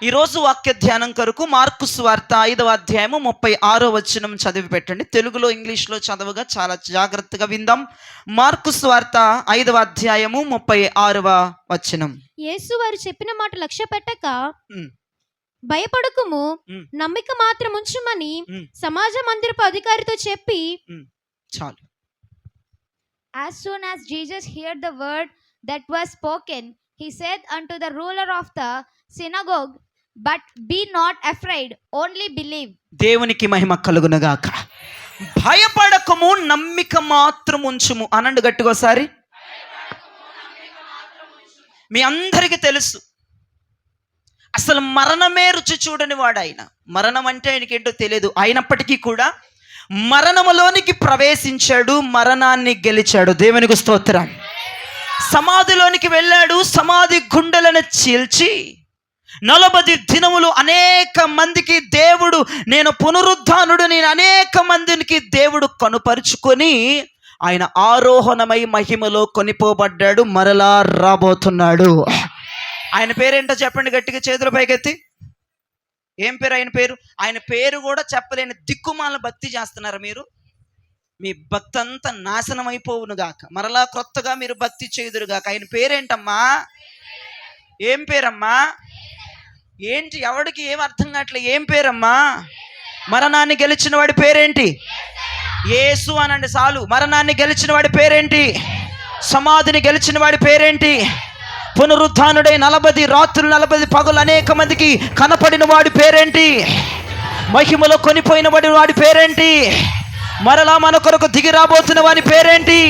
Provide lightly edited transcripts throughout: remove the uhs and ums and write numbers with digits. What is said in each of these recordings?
ఈరోజు వాక్య ధ్యానం కొరకు మార్కు సువార్త 5వ అధ్యాయము 36వ వచనం చదివి పెట్టండి. తెలుగులో ఇంగ్లీష్లో చదవగా చాలా జాగ్రత్తగా విందాం. మార్కు సువార్త 5వ అధ్యాయము 36వ వచనం. యేసు వారు చెప్పిన మాట లక్ష్య పెట్టక భయపడకుము, నమ్మిక మాత్రం ఉంచుమని సమాజ మందిరపు అధికారితో చెప్పి చాలు. As soon as Jesus heard the word that was spoken, he said unto the ruler of the synagogue, but be not afraid, only believe. దేవునికి మహిమ కలుగునుగాక. భయపడకము, నమ్మిక మాత్రం ఉంచుము అనండి గట్టిగా ఒకసారి. మీ అందరికీ తెలుసు, అసలు మరణమే రుచి చూడని వాడు ఆయన. మరణం అంటే ఆయనకేంటో తెలియదు. అయినప్పటికీ కూడా మరణములోనికి ప్రవేశించాడు, మరణాన్ని గెలిచాడు. దేవునికి స్తోత్రం. సమాధిలోనికి వెళ్ళాడు, సమాధి గుండెలను చీల్చి 40 దినములు అనేక మందికి దేవుడు, నేను పునరుద్ధానుడు, నేను అనేక మందికి దేవుడు కనుపరుచుకొని ఆయన ఆరోహణమై మహిమలో కొనిపోబడ్డాడు, మరలా రాబోతున్నాడు. ఆయన పేరేంటో చెప్పండి గట్టిగా, చేతుల పైకెత్తి. ఏం పేరు ఆయన పేరు? ఆయన పేరు కూడా చెప్పలేని దిక్కుమాల భక్తి చేస్తున్నారు మీరు. మీ భక్తి అంతా నాశనం అయిపోవునుగాక. మరలా కొత్తగా మీరు భక్తి చేయుదురుగాక. ఆయన పేరేంటమ్మా? ఏం పేరమ్మా? ఏంటి? ఎవడికి ఏం అర్థం కావట్లేదు. ఏం పేరమ్మా? మరణాన్ని గెలిచిన వాడి పేరేంటి? యేసు అనండి చాలు. మరణాన్ని గెలిచిన వాడి పేరేంటి? సమాధిని గెలిచిన వాడి పేరేంటి? పునరుద్ధానుడై 40 రాత్రులు 40 పగులు అనేక మందికి కనపడిన వాడి పేరేంటి? మహిమలో కొనిపోయిన వాడి పేరేంటి? మరలా మన కొరకు దిగి రాబోతున్న వాడి పేరేంటి?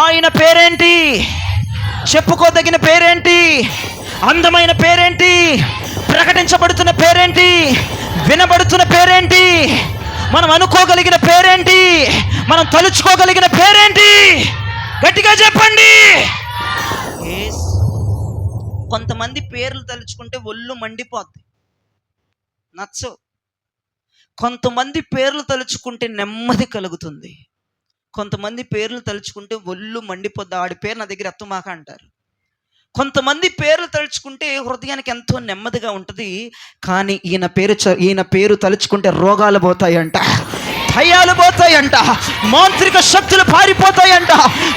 ఆయన పేరేంటి? చెప్పుకోదగిన పేరేంటి? అందమైన పేరేంటి? ప్రకటించబడుతున్న పేరేంటి? వినబడుతున్న పేరేంటి? మనం అనుకోగలిగిన పేరేంటి? మనం తలుచుకోగలిగిన పేరేంటి? గట్టిగా చెప్పండి. కొంతమంది పేర్లు తలుచుకుంటే ఒళ్ళు మండిపోద్ది, నచ్చవు. కొంతమంది పేర్లు తలుచుకుంటే నెమ్మది కలుగుతుంది. కొంతమంది పేర్లు తలుచుకుంటే ఒళ్ళు మండిపోద్ది, ఆడి పేరు నా దగ్గర ఎత్తమాక అంటారు. కొంతమంది పేర్లు తలుచుకుంటే హృదయానికి ఎంతో నెమ్మదిగా ఉంటుంది. కానీ ఈయన పేరు తలుచుకుంటే రోగాలు పోతాయంట, భయాలు పోతాయంట, మాంత్రిక శక్తులు పారిపోతాయంట,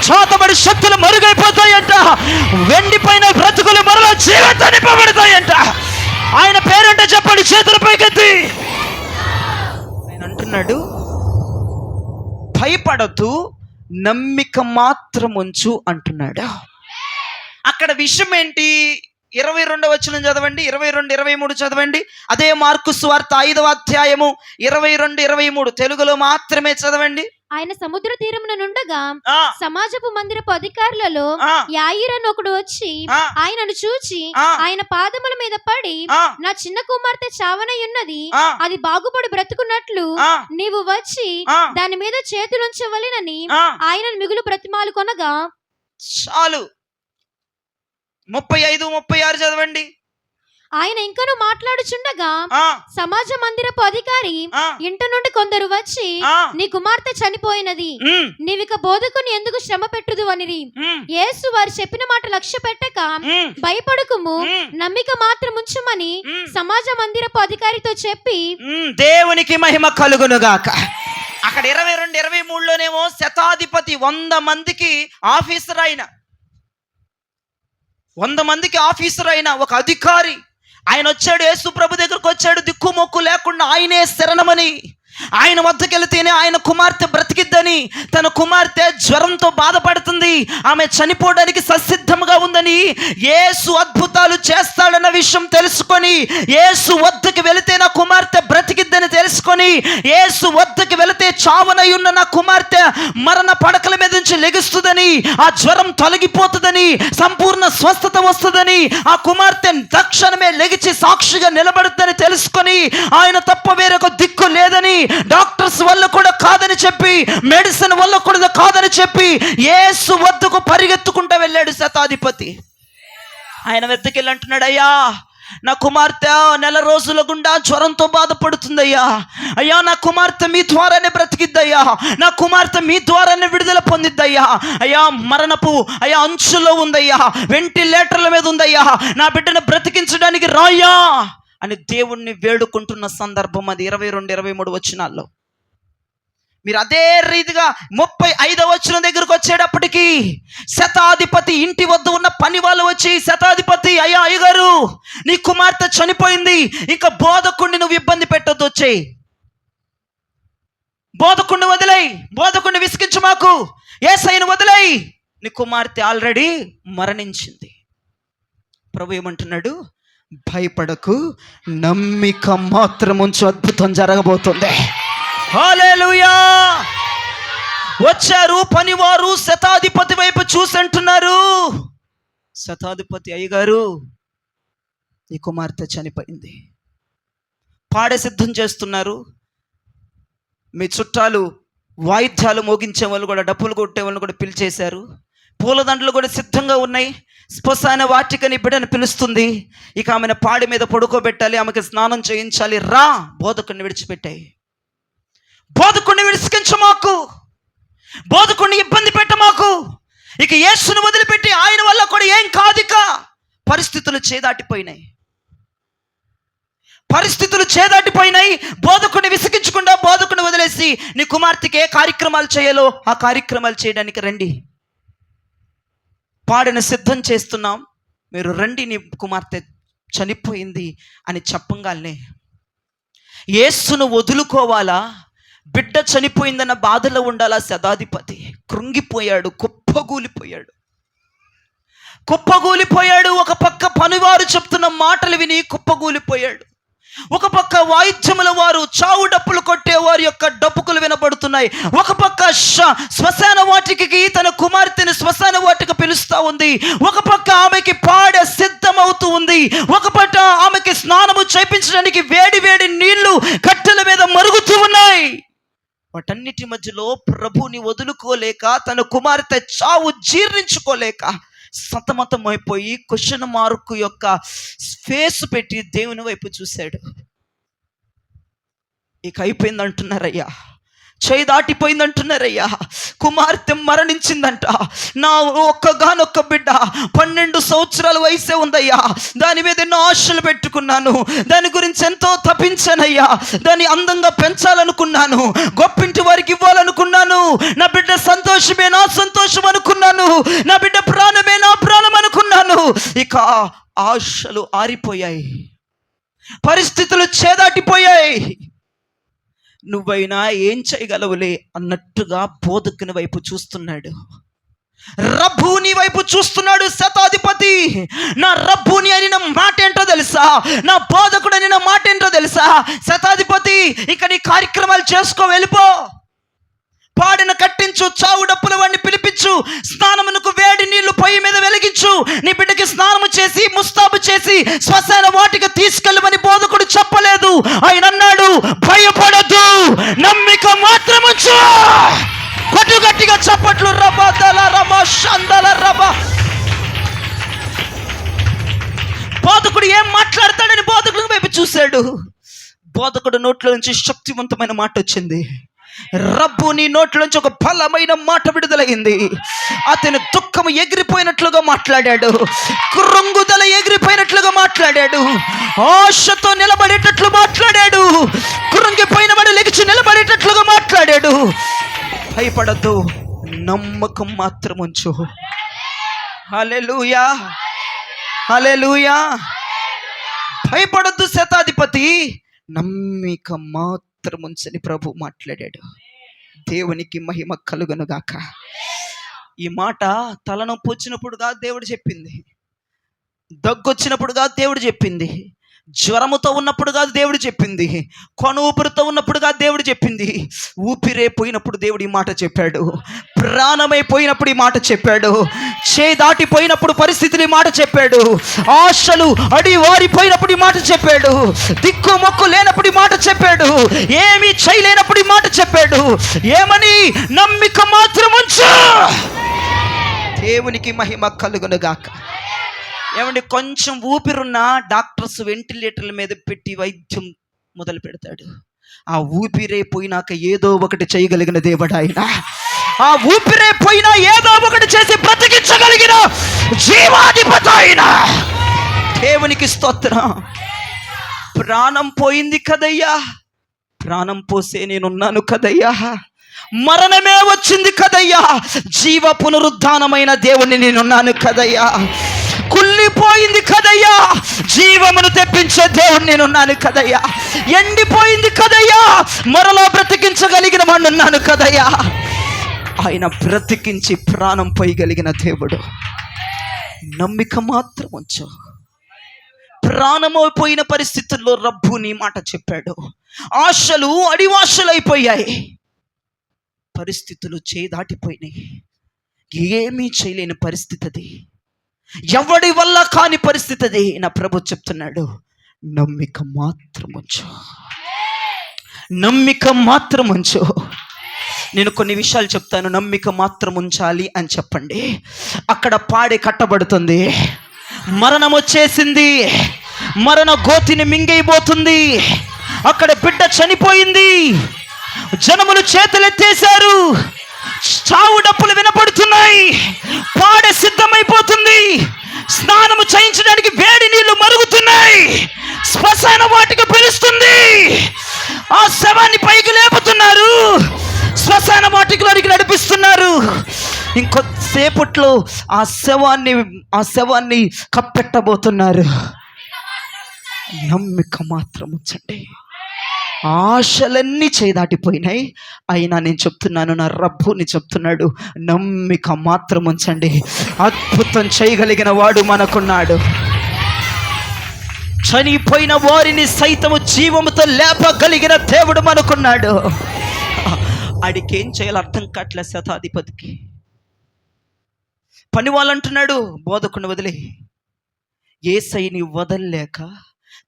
చేతబడి శక్తులు మరుగైపోతాయంట, వెండిపైన బ్రతుకులు మరలా జీవితాన్ని నింపబడతాయంట. ఆయన పేరంటే చెప్పండి, చేతుల పైకెత్తి. ఆయన అంటున్నాడు, భయపడద్దు, నమ్మిక మాత్రం ఉంచు అంటున్నాడు. అక్కడ విషయం ఏంటి? 22వ వచనం చదవండి, 22, 23 చదవండి. అదే మార్కు సువార్త 5వ అధ్యాయము 22, 23 తెలుగులో మాత్రమే చదవండి. ఆయన సముద్ర తీరమున నుండగా సమాజపు మందిరపు అధికారులలో యాయిరను ఒకడు వచ్చి ఆయనను చూచి ఆయన పాదముల మీద పడి, నా చిన్న కుమార్తె చావనయున్నది, అది బాగుపడి బ్రతుకున్నట్లు నీవు వచ్చి దాని మీద చేతులుంచవలెనని ఆయనను మిగులు బ్రతిమాలు కొనగా. చాలు. 35, 36 చదవండి. ఆయన ఇంకను మాట్లాడుచుండగా సమాజ మందిరపు అధికారి ఇంట నుండి కొందరు వచ్చి, నీ కుమార్తె చనిపోయినది, నీవిక బోధకుని ఎందుకు శ్రమ పెట్టుదు అనిరి. యేసు వారు చెప్పిన మాట లక్ష్య పెట్టక భయపడకుము, నమ్మిక మాత్రం ఉంచుమని సమాజ మందిరపు అధికారితో చెప్పి. దేవునికి మహిమ కలుగునుగాక. అక్కడ 22, 23లోనేమో శతాధిపతి 100 మందికి ఆఫీసర్ అయిన 100 మందికి ఆఫీసర్ అయిన ఒక అధికారి ఆయన వచ్చాడు. యేసు ప్రభు దగ్గరకు వచ్చాడు, దిక్కుమొక్కు లేకుండా ఆయనే శరణమని. ఆయన వద్దకు వెళితేనే ఆయన కుమార్తె బ్రతికిద్దని, తన కుమార్తె జ్వరంతో బాధపడుతుంది, ఆమె చనిపోవడానికి ససిద్ధంగా ఉందని, యేసు అద్భుతాలు చేస్తాడన్న విషయం తెలుసుకొని, యేసు వద్దకు వెళితే నా కుమార్తె బ్రతికిద్దని తెలుసుకొని, యేసు వద్దకు వెళితే చావనై ఉన్న నా కుమార్తె మరణ పడకల మీద నుంచి లెగుస్తుందని, ఆ జ్వరం తొలగిపోతుందని, సంపూర్ణ స్వస్థత వస్తుందని, ఆ కుమార్తె తక్షణమే లెగిచి సాక్షిగా నిలబడుతుందని తెలుసుకొని, ఆయన తప్ప వేరొక దిక్కు లేదని, డాక్టర్స్ వల్ల కూడా కాదని చెప్పి, మెడిసిన్ వల్ల కూడా కాదని చెప్పి యేసు వద్దకు పరిగెత్తుకుంటూ వెళ్ళాడు శతాధిపతి. ఆయన వెద్దకెళ్ళి అంటున్నాడు, అయ్యా నా కుమార్తె నెల రోజుల గుండా జ్వరంతో బాధపడుతుందయ్యా. అయ్యా నా కుమార్తె మీ ద్వారానే బ్రతికిద్దయ్యా. నా కుమార్తె మీ ద్వారానే విడుదల పొందిద్దయ్యా. అయ్యా మరణపు అంచులో ఉందయ్యా, వెంటిలేటర్ల మీద ఉందయ్యా, నా బిడ్డను బ్రతికించడానికి రాయ్యా అని దేవుణ్ణి వేడుకుంటున్న సందర్భం అది 22-23 వచనాల్లో. మీరు అదే రీతిగా 35వ వచనం దగ్గరకు వచ్చేటప్పటికి శతాధిపతి ఇంటి వద్ద ఉన్న పని వాళ్ళు వచ్చి, శతాధిపతి అయ్యా అయ్యగారు నీ కుమార్తె చనిపోయింది, ఇంకా బోధకుడిని నువ్వు ఇబ్బంది పెట్టొద్దు, వచ్చేయి, బోధకుడిని వదిలేయి, బోధకుడిని విసిగించు, మాకు యేసయ్యను వదిలేయి, నీ కుమార్తె ఆల్రెడీ మరణించింది. ప్రభు ఏమంటున్నాడు? భయపడకు, నమ్మిక మాత్రం ఉంచు, అద్భుతం జరగబోతుంది. హల్లెలూయా. వచ్చారు పనివారు, శతాధిపతి వైపు చూసి అంటున్నారు, శతాధిపతి అయ్యగారు ఈ కుమార్తె చనిపోయింది. పాడే సిద్ధం చేస్తున్నారు. మీ చుట్టాలు వాయిద్యాలు మోగించే వాళ్ళు కూడా, డప్పులు కొట్టే వాళ్ళని కూడా పిలిచేశారు. పూలదండలు కూడా సిద్ధంగా ఉన్నాయి. శ్మశాన వాటికని బిడ్డను పిలుస్తుంది. ఇక ఆమెను పాడి మీద పడుకోబెట్టాలి, ఆమెకి స్నానం చేయించాలి. రా, బోధకుడిని విడిచిపెట్టాయి, బోధకుడిని విడిచికించు మాకు, బోధకుడిని ఇబ్బంది పెట్టమాకు, ఇక యేసును వదిలిపెట్టి ఆయన వల్ల కూడా ఏం కాదు. ఇక పరిస్థితులు చేదాటిపోయినాయి. బోధకుడిని విసిగించకుండా బోధకుడిని వదిలేసి నీ కుమార్తెకి ఏ కార్యక్రమాలు చేయాలో ఆ కార్యక్రమాలు చేయడానికి రండి, పాడిన సిద్ధం చేస్తున్నాం, మీరు రండి, నీ కుమార్తె చనిపోయింది అని చెప్పంగానే యేసును వదులుకోవాలా, బిడ్డ చనిపోయిందన్న బాధలో ఉండాలా? శతాధిపతి కృంగిపోయాడు, కుప్పగూలిపోయాడు. ఒక పక్క పనివారు చెప్తున్న మాటలు విని కుప్పగూలిపోయాడు. ఒక పక్క వాయిద్యముల వారు, చావు డప్పులు కొట్టే వారి యొక్క డప్పుకులు వినబడుతున్నాయి. ఒక పక్క శ్మశాన వాటికి తన కుమార్తెని శ్మశాన వాటికి పిలుస్తూ ఉంది. ఒక పక్క ఆమెకి పాడ సిద్ధమవుతూ ఉంది. ఒక పక్క ఆమెకి స్నానము చేయించడానికి వేడి వేడి నీళ్లు కట్టెల మీద మరుగుతూ ఉన్నాయి. వాటన్నిటి మధ్యలో ప్రభుని వదులుకోలేక, తన కుమార్తె చావు జీర్ణించుకోలేక సతమతమైపోయి క్వశ్చన్ మార్కు యొక్క ఫేస్ పెట్టి దేవుని వైపు చూశాడు. ఇక అయిపోయింది అంటున్నారయ్యా, చేయి దాటిపోయింది అంటున్నారయ్యా, కుమార్తె మరణించిందంట, నా ఒక్కగానొక్క బిడ్డ 12 సంవత్సరాల వయసే ఉందయ్యా, దాని మీద ఎన్నో ఆశలు పెట్టుకున్నాను, దాని గురించి ఎంతో తపించానయ్యా, దాన్ని అందంగా పెంచాలనుకున్నాను, గొప్పింటి వారికి ఇవ్వాలనుకున్నాను, నా బిడ్డ సంతోషమే నా సంతోషం అనుకున్నాను, నా బిడ్డ ప్రాణమే నా ప్రాణం అనుకున్నాను. ఇక ఆశలు ఆరిపోయాయి, పరిస్థితులు చేదాటిపోయాయి, నువ్వైనా ఏం చేయగలవులే అన్నట్టుగా బోధకుని వైపు చూస్తున్నాడు, రబ్బూని వైపు చూస్తున్నాడు శతాధిపతి. నా రబ్బూని అని నా మాట ఏంటో తెలుసా, నా బోధకుడు అని నా మాట ఏంటో తెలుసా? శతాధిపతి, ఇక నీ కార్యక్రమాలు చేసుకో, వెళ్ళిపో, పాడిన కట్టించు, చావు డప్పుల వాడిని పిలిపించు, స్నానమునకు వేడి నీళ్లు పొయ్యి మీద వెలిగించు, నీ బిడ్డకి స్నానము చేసి ముస్తాబు చేసి శ్మశాన వాటికి తీసుకెళ్ళమని బోధకుడు చెప్పలేదు. ఆయన అన్నాడు, భయపడద్దు, నమ్మిక మాత్రం ఉంచు. కొట్టు గట్టిగా చప్పట్లు. రబదల రమ షందల రబ. బోధకుడు ఏం మాట్లాడతాడని బోధకుడు వైపు చూశాడు. బోధకుడు నోట్లో నుంచి శక్తివంతమైన మాట వచ్చింది. రబ్బు నీ నోట్లోంచి ఒక బలమైన మాట విడుదలైంది. అతని దుఃఖం ఎగిరిపోయినట్లుగా మాట్లాడాడు, కృంగుదల ఎగిరిపోయినట్లుగా మాట్లాడాడు, ఆశతో నిలబడేటట్లు మాట్లాడాడు, కృంగిపోయిన వాడు లెగిచి నిలబడేటట్లుగా మాట్లాడాడు. భయపడద్దు, నమ్మకం మాత్రం ఉంచు. హల్లెలూయా, హల్లెలూయా. భయపడద్దు శతాధిపతి, నమ్మిక మాత్రం ఉంచని ప్రభు మాట్లాడాడు. దేవునికి మహిమ కలుగునుగాక. ఈ మాట తలనొప్పి వచ్చినప్పుడుగా దేవుడు చెప్పింది, దగ్గొచ్చినప్పుడుగా దేవుడు చెప్పింది, జ్వరముతో ఉన్నప్పుడుగా దేవుడు చెప్పింది, కొన ఊపిరితో ఉన్నప్పుడుగా దేవుడు చెప్పింది, ఊపిరే పోయినప్పుడు దేవుడు ఈ మాట చెప్పాడు, ప్రాణమైపోయినప్పుడు ఈ మాట చెప్పాడు, చేయి దాటిపోయినప్పుడు పరిస్థితులు ఈ మాట చెప్పాడు, ఆశలు అడి వారిపోయినప్పుడు ఈ మాట చెప్పాడు, దిక్కు మొక్కు లేనప్పుడు ఈ మాట చెప్పాడు, ఏమీ చేయలేనప్పుడు ఈ మాట చెప్పాడు. ఏమని? నమ్మిక మాత్రం ఉంచు. దేవునికి మహిమ కలుగునుగాక. ఏమండి, కొంచెం ఊపిరున్న డాక్టర్స్ వెంటిలేటర్ల మీద పెట్టి వైద్యం మొదలు పెడతాడు. ఆ ఊపిరే పోయినాక ఏదో ఒకటి చేయగలిగిన దేవుడు ఆయన. ఆ ఊపిరే పోయినా ఏదో ఒకటి చేసి బ్రతికించగలిగిన జీవాధిపతి ఆయన. దేవునికి స్తోత్రం. ప్రాణం పోయింది కదయ్యా, ప్రాణం పోసే నేనున్నాను కదయ్యా. మరణమే వచ్చింది కదయ్యా, జీవ పునరుద్ధానమైన దేవుణ్ణి నేనున్నాను కదయ్యా. కుళ్ళిపోయింది కదయ్యా, జీవమును తెప్పించే దేవుణ్ణి నేనున్నాను కదయ్యా. ఎండిపోయింది కదయ్యా, మరలా బ్రతికించగలిగిన వాడిని ఉన్నాను కదయ్యా. ఆయన బ్రతికించి ప్రాణం పోయగలిగిన దేవుడు. నమ్మిక మాత్రం ఉంచు. ప్రాణమైపోయిన పరిస్థితుల్లో రబ్బు నీ మాట చెప్పాడు. ఆశలు అడివాశలైపోయాయి, పరిస్థితులు చేదాటిపోయినాయి, ఏమీ చేయలేని పరిస్థితి అది, ఎవడి వల్ల కాని పరిస్థితి అది. నా ప్రభు చెప్తున్నాడు, నమ్మిక మాత్రం ఉంచు, నమ్మిక మాత్రం ఉంచు. నేను కొన్ని విషయాలు చెప్తాను, నమ్మిక మాత్రం ఉంచాలి అని చెప్పండి. అక్కడ పాడే కట్టబడుతుంది, మరణం వచ్చేసింది, మరణ గోతిని మింగైపోతుంది, అక్కడ బిడ్డ చనిపోయింది, జనములు చేతులెత్తేశారు, చావు డప్పులు వినపడుతున్నాయి, పాడే సిద్ధమైపోతుంది, స్నానము చేయించడానికి వేడి నీళ్లు మరుగుతున్నాయి, శ్మశాన వాటిక పిలుస్తుంది, ఆ శవాన్ని పైకి లేపుతున్నారు, శ్మశాన వాటికలోనికి నడిపిస్తున్నారు. ఇంకొద్దిసేపట్లో ఆ శవాన్ని కప్పెట్టబోతున్నారు. నమ్మిక మాత్రం ఉంచండి. ఆశలన్నీ చేదాటిపోయినాయి, అయినా నేను చెప్తున్నాను, నా రబ్బుని చెప్తున్నాడు, నమ్మిక మాత్రం ఉంచండి. అద్భుతం చేయగలిగిన వాడు మనకున్నాడు. చనిపోయిన వారిని సైతము జీవముతో లేపగలిగిన దేవుడు మనకున్నాడు. ఆడికేం చేయాలో అర్థం కావట్లే శతాధిపతికి. పని వాళ్ళు అంటున్నాడు, బోధకుని వదిలే. యేసయ్యని వదల్లేక,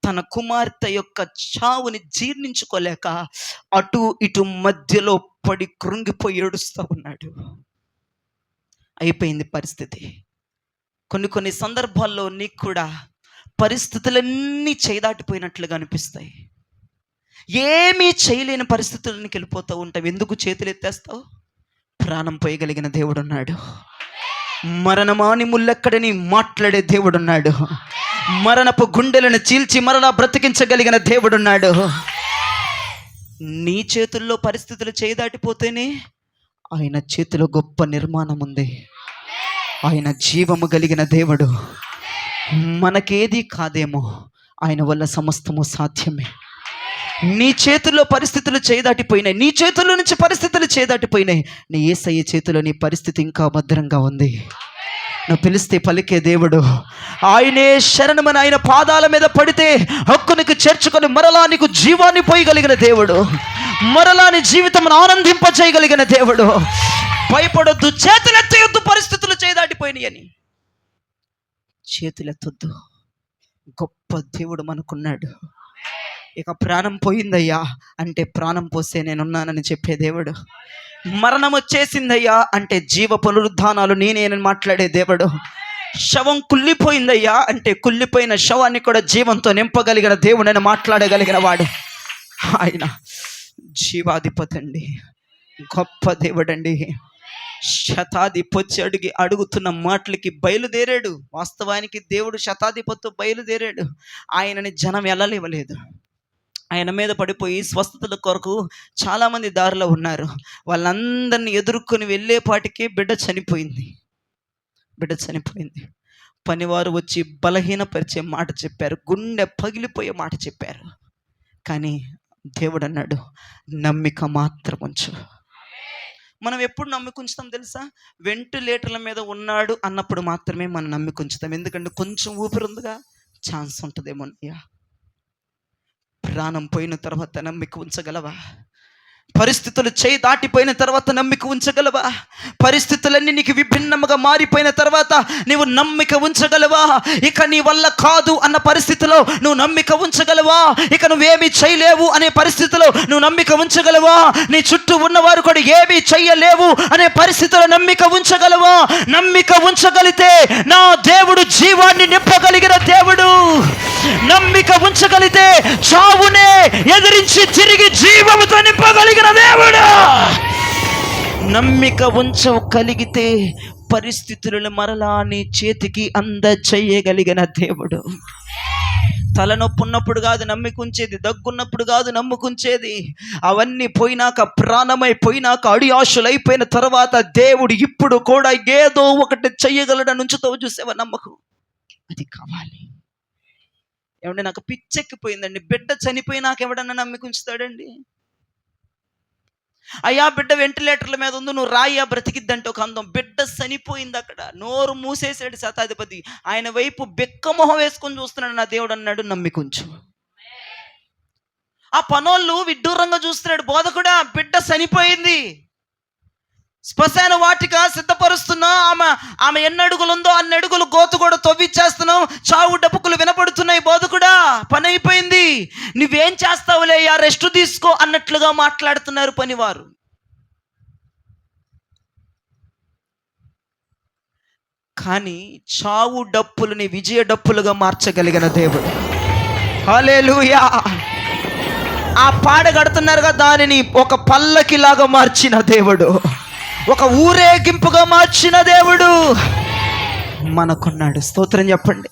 తన కుమార్తె యొక్క చావుని జీర్ణించుకోలేక అటు ఇటు మధ్యలో పడి కృంగిపోయి ఏడుస్తూ ఉన్నాడు. అయిపోయింది పరిస్థితి. కొన్ని సందర్భాల్లో నీకు కూడా పరిస్థితులన్నీ చేదాటిపోయినట్లుగా అనిపిస్తాయి. ఏమీ చేయలేని పరిస్థితులకి వెళ్ళిపోతూ ఉంటావు. ఎందుకు చేతులు ఎత్తేస్తావు? ప్రాణం పోయగలిగిన దేవుడు ఉన్నాడు. మరణమాని ముల్లెక్కడని మాట్లాడే దేవుడున్నాడు. మరణపు గుండెలను చీల్చి మరలా బ్రతికించగలిగిన దేవుడున్నాడు. నీ చేతుల్లో పరిస్థితులు చేయదాటిపోతేనే ఆయన చేతిలో గొప్ప నిర్మాణం ఉంది. ఆయన జీవము కలిగిన దేవుడు. మనకేది కాదేమో, ఆయన వల్ల సమస్తము సాధ్యమే. నీ చేతుల్లో పరిస్థితులు చేయదాటిపోయినాయి, నీ చేతుల్లో నుంచి పరిస్థితులు చేయదాటిపోయినాయి, నీ యేసయ్య చేతిలో నీ పరిస్థితి ఇంకా భద్రంగా ఉంది. నువ్వు పిలిస్తే పలికే దేవుడు ఆయనే. శరణమని ఆయన పాదాల మీద పడితే హక్కునికి చేర్చుకొని మరలా నీకు జీవాన్ని పోయగలిగిన దేవుడు, మరలా నీ జీవితం ఆనందింపజేయగలిగిన దేవుడు. భయపడొద్దు, చేతులెత్తొద్దు, పరిస్థితులు చేయదాటిపోయినాయి అని చేతులెత్తొద్దు. గొప్ప దేవుడు మనకున్నాడు. ఇక ప్రాణం పోయిందయ్యా అంటే ప్రాణం పోసే నేనున్నానని చెప్పే దేవుడు. మరణం వచ్చేసిందయ్యా అంటే జీవ పునరుద్ధానాలు నేనేనని మాట్లాడే దేవుడు. శవం కుళ్ళిపోయిందయ్యా అంటే కుళ్ళిపోయిన శవాన్ని కూడా జీవంతో నింపగలిగిన దేవుడని మాట్లాడగలిగిన వాడు ఆయన. జీవాధిపతి అండి, గొప్ప దేవుడండి. శతాధిపతి అడుగుతున్న మాటలకి బయలుదేరాడు. వాస్తవానికి దేవుడు శతాధిపతితో బయలుదేరాడు. ఆయనని జనం వెళ్ళలేవలేదు. ఆయన మీద పడిపోయి స్వస్థతల కొరకు చాలామంది దారిలో ఉన్నారు. వాళ్ళందరినీ ఎదుర్కొని వెళ్ళేపాటికి బిడ్డ చనిపోయింది. పనివారు వచ్చి బలహీనపరిచే మాట చెప్పారు, గుండె పగిలిపోయే మాట చెప్పారు. కానీ దేవుడు అన్నాడు, నమ్మిక మాత్రం ఉంచు. మనం ఎప్పుడు నమ్మిక ఉంచుతాం తెలుసా? వెంటిలేటర్ల మీద ఉన్నాడు అన్నప్పుడు మాత్రమే మనం నమ్మిక ఉంచుతాం. ఎందుకంటే కొంచెం ఊపిరి ఉందిగా, ఛాన్స్ ఉంటుందేమో. ప్రాణం పోయిన తర్వాత నమ్మిక ఉంచగలవా? పరిస్థితులు చేయి దాటిపోయిన తర్వాత నమ్మిక ఉంచగలవా? పరిస్థితులన్నీ నీకు విభిన్నముగా మారిపోయిన తర్వాత నీవు నమ్మిక ఉంచగలవా? ఇక నీ వల్ల కాదు అన్న పరిస్థితిలో నువ్వు నమ్మిక ఉంచగలవా? ఇక నువ్వేమీ చేయలేవు అనే పరిస్థితిలో నువ్వు నమ్మిక ఉంచగలవా? నీ చుట్టూ ఉన్నవారు కూడా ఏమీ చెయ్యలేవు అనే పరిస్థితిలో నమ్మిక ఉంచగలవా? నమ్మిక ఉంచగలిగితే నా దేవుడు జీవాన్ని నింపగలిగిన దేవుడు. నమ్మిక ఉంచగలిగితే చావునే ఎదిరించి తిరిగి జీవముతో నింపగలిగిన దేవుడు. నమ్మిక ఉంచగలిగితే పరిస్థితులను మరలా నీ చేతికి చేయగలిగిన దేవుడు. తలనొప్పి ఉన్నప్పుడు కాదు నమ్మికుంచేది, దగ్గున్నప్పుడు కాదు నమ్ముకుంచేది. అవన్నీ పోయినాక, ప్రాణమైపోయినాక, అడియాశలు అయిపోయిన తర్వాత దేవుడు ఇప్పుడు కూడా ఏదో ఒకటి చెయ్యగలడని ఉంచుతావు. చూసేవా నమ్మకం? అది కావాలి. ఏమంటే నాకు పిచ్చెక్కిపోయిందండి. బిడ్డ చనిపోయినాక ఎవడన్నా నమ్మికుంచుతాడండి? అయ్యా బిడ్డ వెంటిలేటర్ల మీద ఉంది, నువ్వు రాయ్యా బ్రతికిద్దంటే ఒక అందం. బిడ్డ చనిపోయింది, అక్కడ నోరు మూసేసాడు శతాధిపతి. ఆయన వైపు బెక్కమొహం వేసుకొని చూస్తున్నాడు. నా దేవుడు అన్నాడు నమ్మికుంచు. ఆ పనోళ్ళు విడ్డూరంగా చూస్తున్నాడు. బోధకుడా బిడ్డ చనిపోయింది, శ్మశాన వాటిక సిద్ధపరుస్తున్నా, ఆమె ఎన్ని అడుగులుందో అన్ని అడుగులు గోతు కూడా తవ్విచ్చేస్తున్నాం, చావు డప్పుకులు వినపడుతున్నాయి. బోధకుడా పని అయిపోయింది, నువ్వేం చేస్తావులే, రెస్ట్ తీసుకో అన్నట్లుగా మాట్లాడుతున్నారు పనివారు. కానీ చావు డప్పులని విజయ డప్పులుగా మార్చగలిగిన దేవుడు. హల్లెలూయా. ఆ పాడ కడుతున్నారుగా, దానిని ఒక పల్లకిలాగా మార్చిన దేవుడు, ఒక ఊరేగింపుగా మార్చిన దేవుడు మనకున్నాడు. స్తోత్రం చెప్పండి.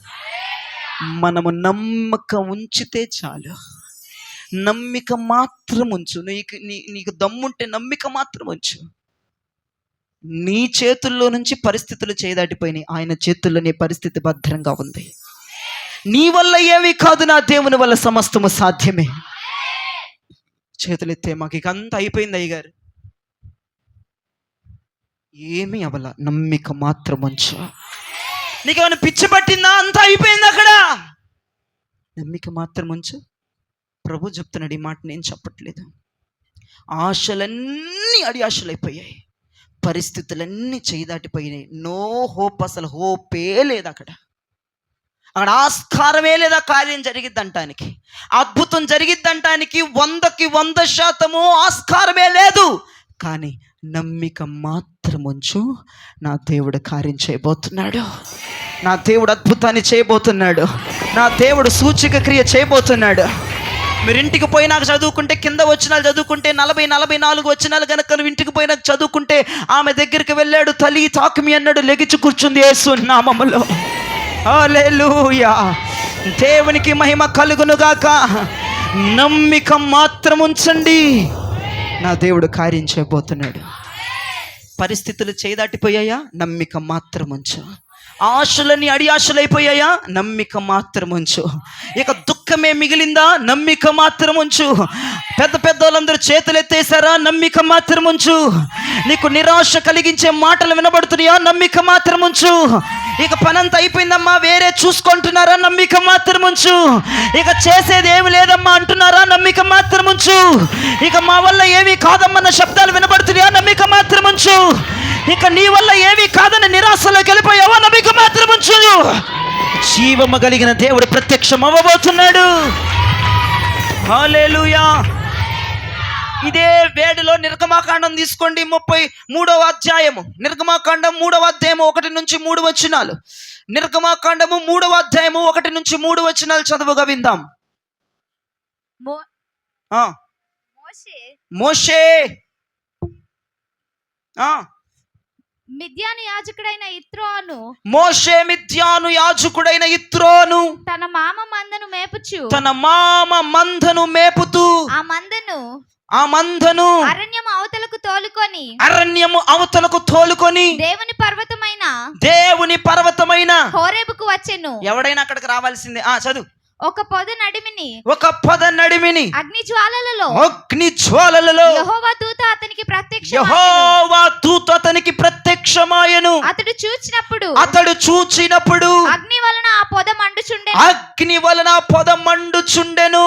మనము నమ్మక ఉంచితే చాలు. నమ్మిక మాత్రం ఉంచు. నీకు దమ్ముంటే నమ్మిక మాత్రం ఉంచు. నీ చేతుల్లో నుంచి పరిస్థితులు చేయదాటిపోయినాయి, ఆయన చేతుల్లో నీ పరిస్థితి భద్రంగా ఉంది. నీ వల్ల ఏమీ కాదు, నా దేవుని వల్ల సమస్తము సాధ్యమే. చేతులెత్తే, మాకు ఇక అంతా అయిపోయింది అయ్యగారు. ఏమీ అవల, నమ్మిక మాత్రం ఉంచు. నీకేమైనా పిచ్చి పట్టిందా? అంతా అయిపోయింది అక్కడ. నమ్మిక మాత్రం ఉంచు. ప్రభు చెప్తున్నాడు ఈ మాట, నేను చెప్పట్లేదు. ఆశలన్నీ అడియాశలైపోయాయి, పరిస్థితులన్నీ చేయదాటిపోయినాయి. నో హోప్, అసలు హోపే లేదు అక్కడ. అక్కడ ఆస్కారమే లేదా కార్యం జరిగిద్దంటానికి, అద్భుతం జరిగిద్దంటానికి 100% ఆస్కారమే లేదు. కానీ నమ్మిక మాత్రం ఉంచు. నా దేవుడు కార్యం చేయబోతున్నాడు. నా దేవుడు అద్భుతాన్ని చేయబోతున్నాడు. నా దేవుడు సూచక క్రియ చేయబోతున్నాడు. మీరు ఇంటికి పోయినాక చదువుకుంటే, కింద వచనాలు చదువుకుంటే 40-44 వచనాలు కనుక నువ్వు ఇంటికి పోయినాక చదువుకుంటే, ఆమె దగ్గరికి వెళ్ళాడు, తల్లి తాకుమి అన్నాడు, లెగిచి కూర్చుంది యేసు నామములో. హల్లెలూయా. దేవునికి మహిమ కలుగునుగాక. నమ్మిక మాత్రం ఉంచండి, నా దేవుడు కార్యం చేయబోతున్నాడు. పరిస్థితులు చేయదాటిపోయాయా? నమ్మిక మాత్రం ఉంచు. ఆశలన్నీ అడియాశలైపోయాయా? నమ్మిక మాత్రం ఉంచు. ఇక దుఃఖమే మిగిలిందా? నమ్మిక మాత్రం ఉంచు. పెద్ద వాళ్ళందరూ చేతులు ఎత్తేసారా? నమ్మిక మాత్రం ఉంచు. నీకు నిరాశ కలిగించే మాటలు వినబడుతున్నాయా? నమ్మిక మాత్రం ఉంచు. ఇక పనంతా అయిపోయిందమ్మా, వేరే చూసుకుంటున్నారా? నమ్మిక మాత్రం ఉంచు. ఇక చేసేది ఏమి లేదమ్మా అంటున్నారా? నమ్మిక మాత్రం ఉంచు. ఇక మా వల్ల ఏమీ కాదమ్మన్న శబ్దాలు వినబడుతున్నాయా? నమ్మిక మాత్రం ఉంచు. ఇక నీ వల్ల ఏమీ కాదని నిరాశలోకి వెళ్ళిపోయావా? నమ్మిక మాత్రం ఉంచు. జీవము కలిగిన దేవుడు ప్రత్యక్షం అవ్వబోతున్నాడు. హల్లెలూయా. ఇదే వేడిలో నిర్గమాకాండం తీసుకోండి, 33వ అధ్యాయము. నిర్గమాకాండం 3వ అధ్యాయము 1-3 వచనాలు. నిర్గమాకాండము 3వ అధ్యాయము 1-3 వచనాలు చదువుగా విందాం. మోషే మిద్యాను యాజకుడైన యిత్రోను, మోషే మిద్యాను యాజకుడైన యిత్రోను తన మామ మందను మేపుతూ ఆ మందను అరణ్యము అవతలకు తోలుకొని దేవుని పర్వతమైన హోరేబుకు వచ్చెను. ఎవడైనా అక్కడికి రావాల్సిందే. చదువు. ఒక పొద నడిమిని అగ్ని జ్వాలలలో యెహోవా దూత అతనికి ప్రత్యక్షమాయెను. అతడు చూచినప్పుడు అగ్ని వలన ఆ పొద మండుచుండెను. అగ్ని వలన పొద మండుచుండెను,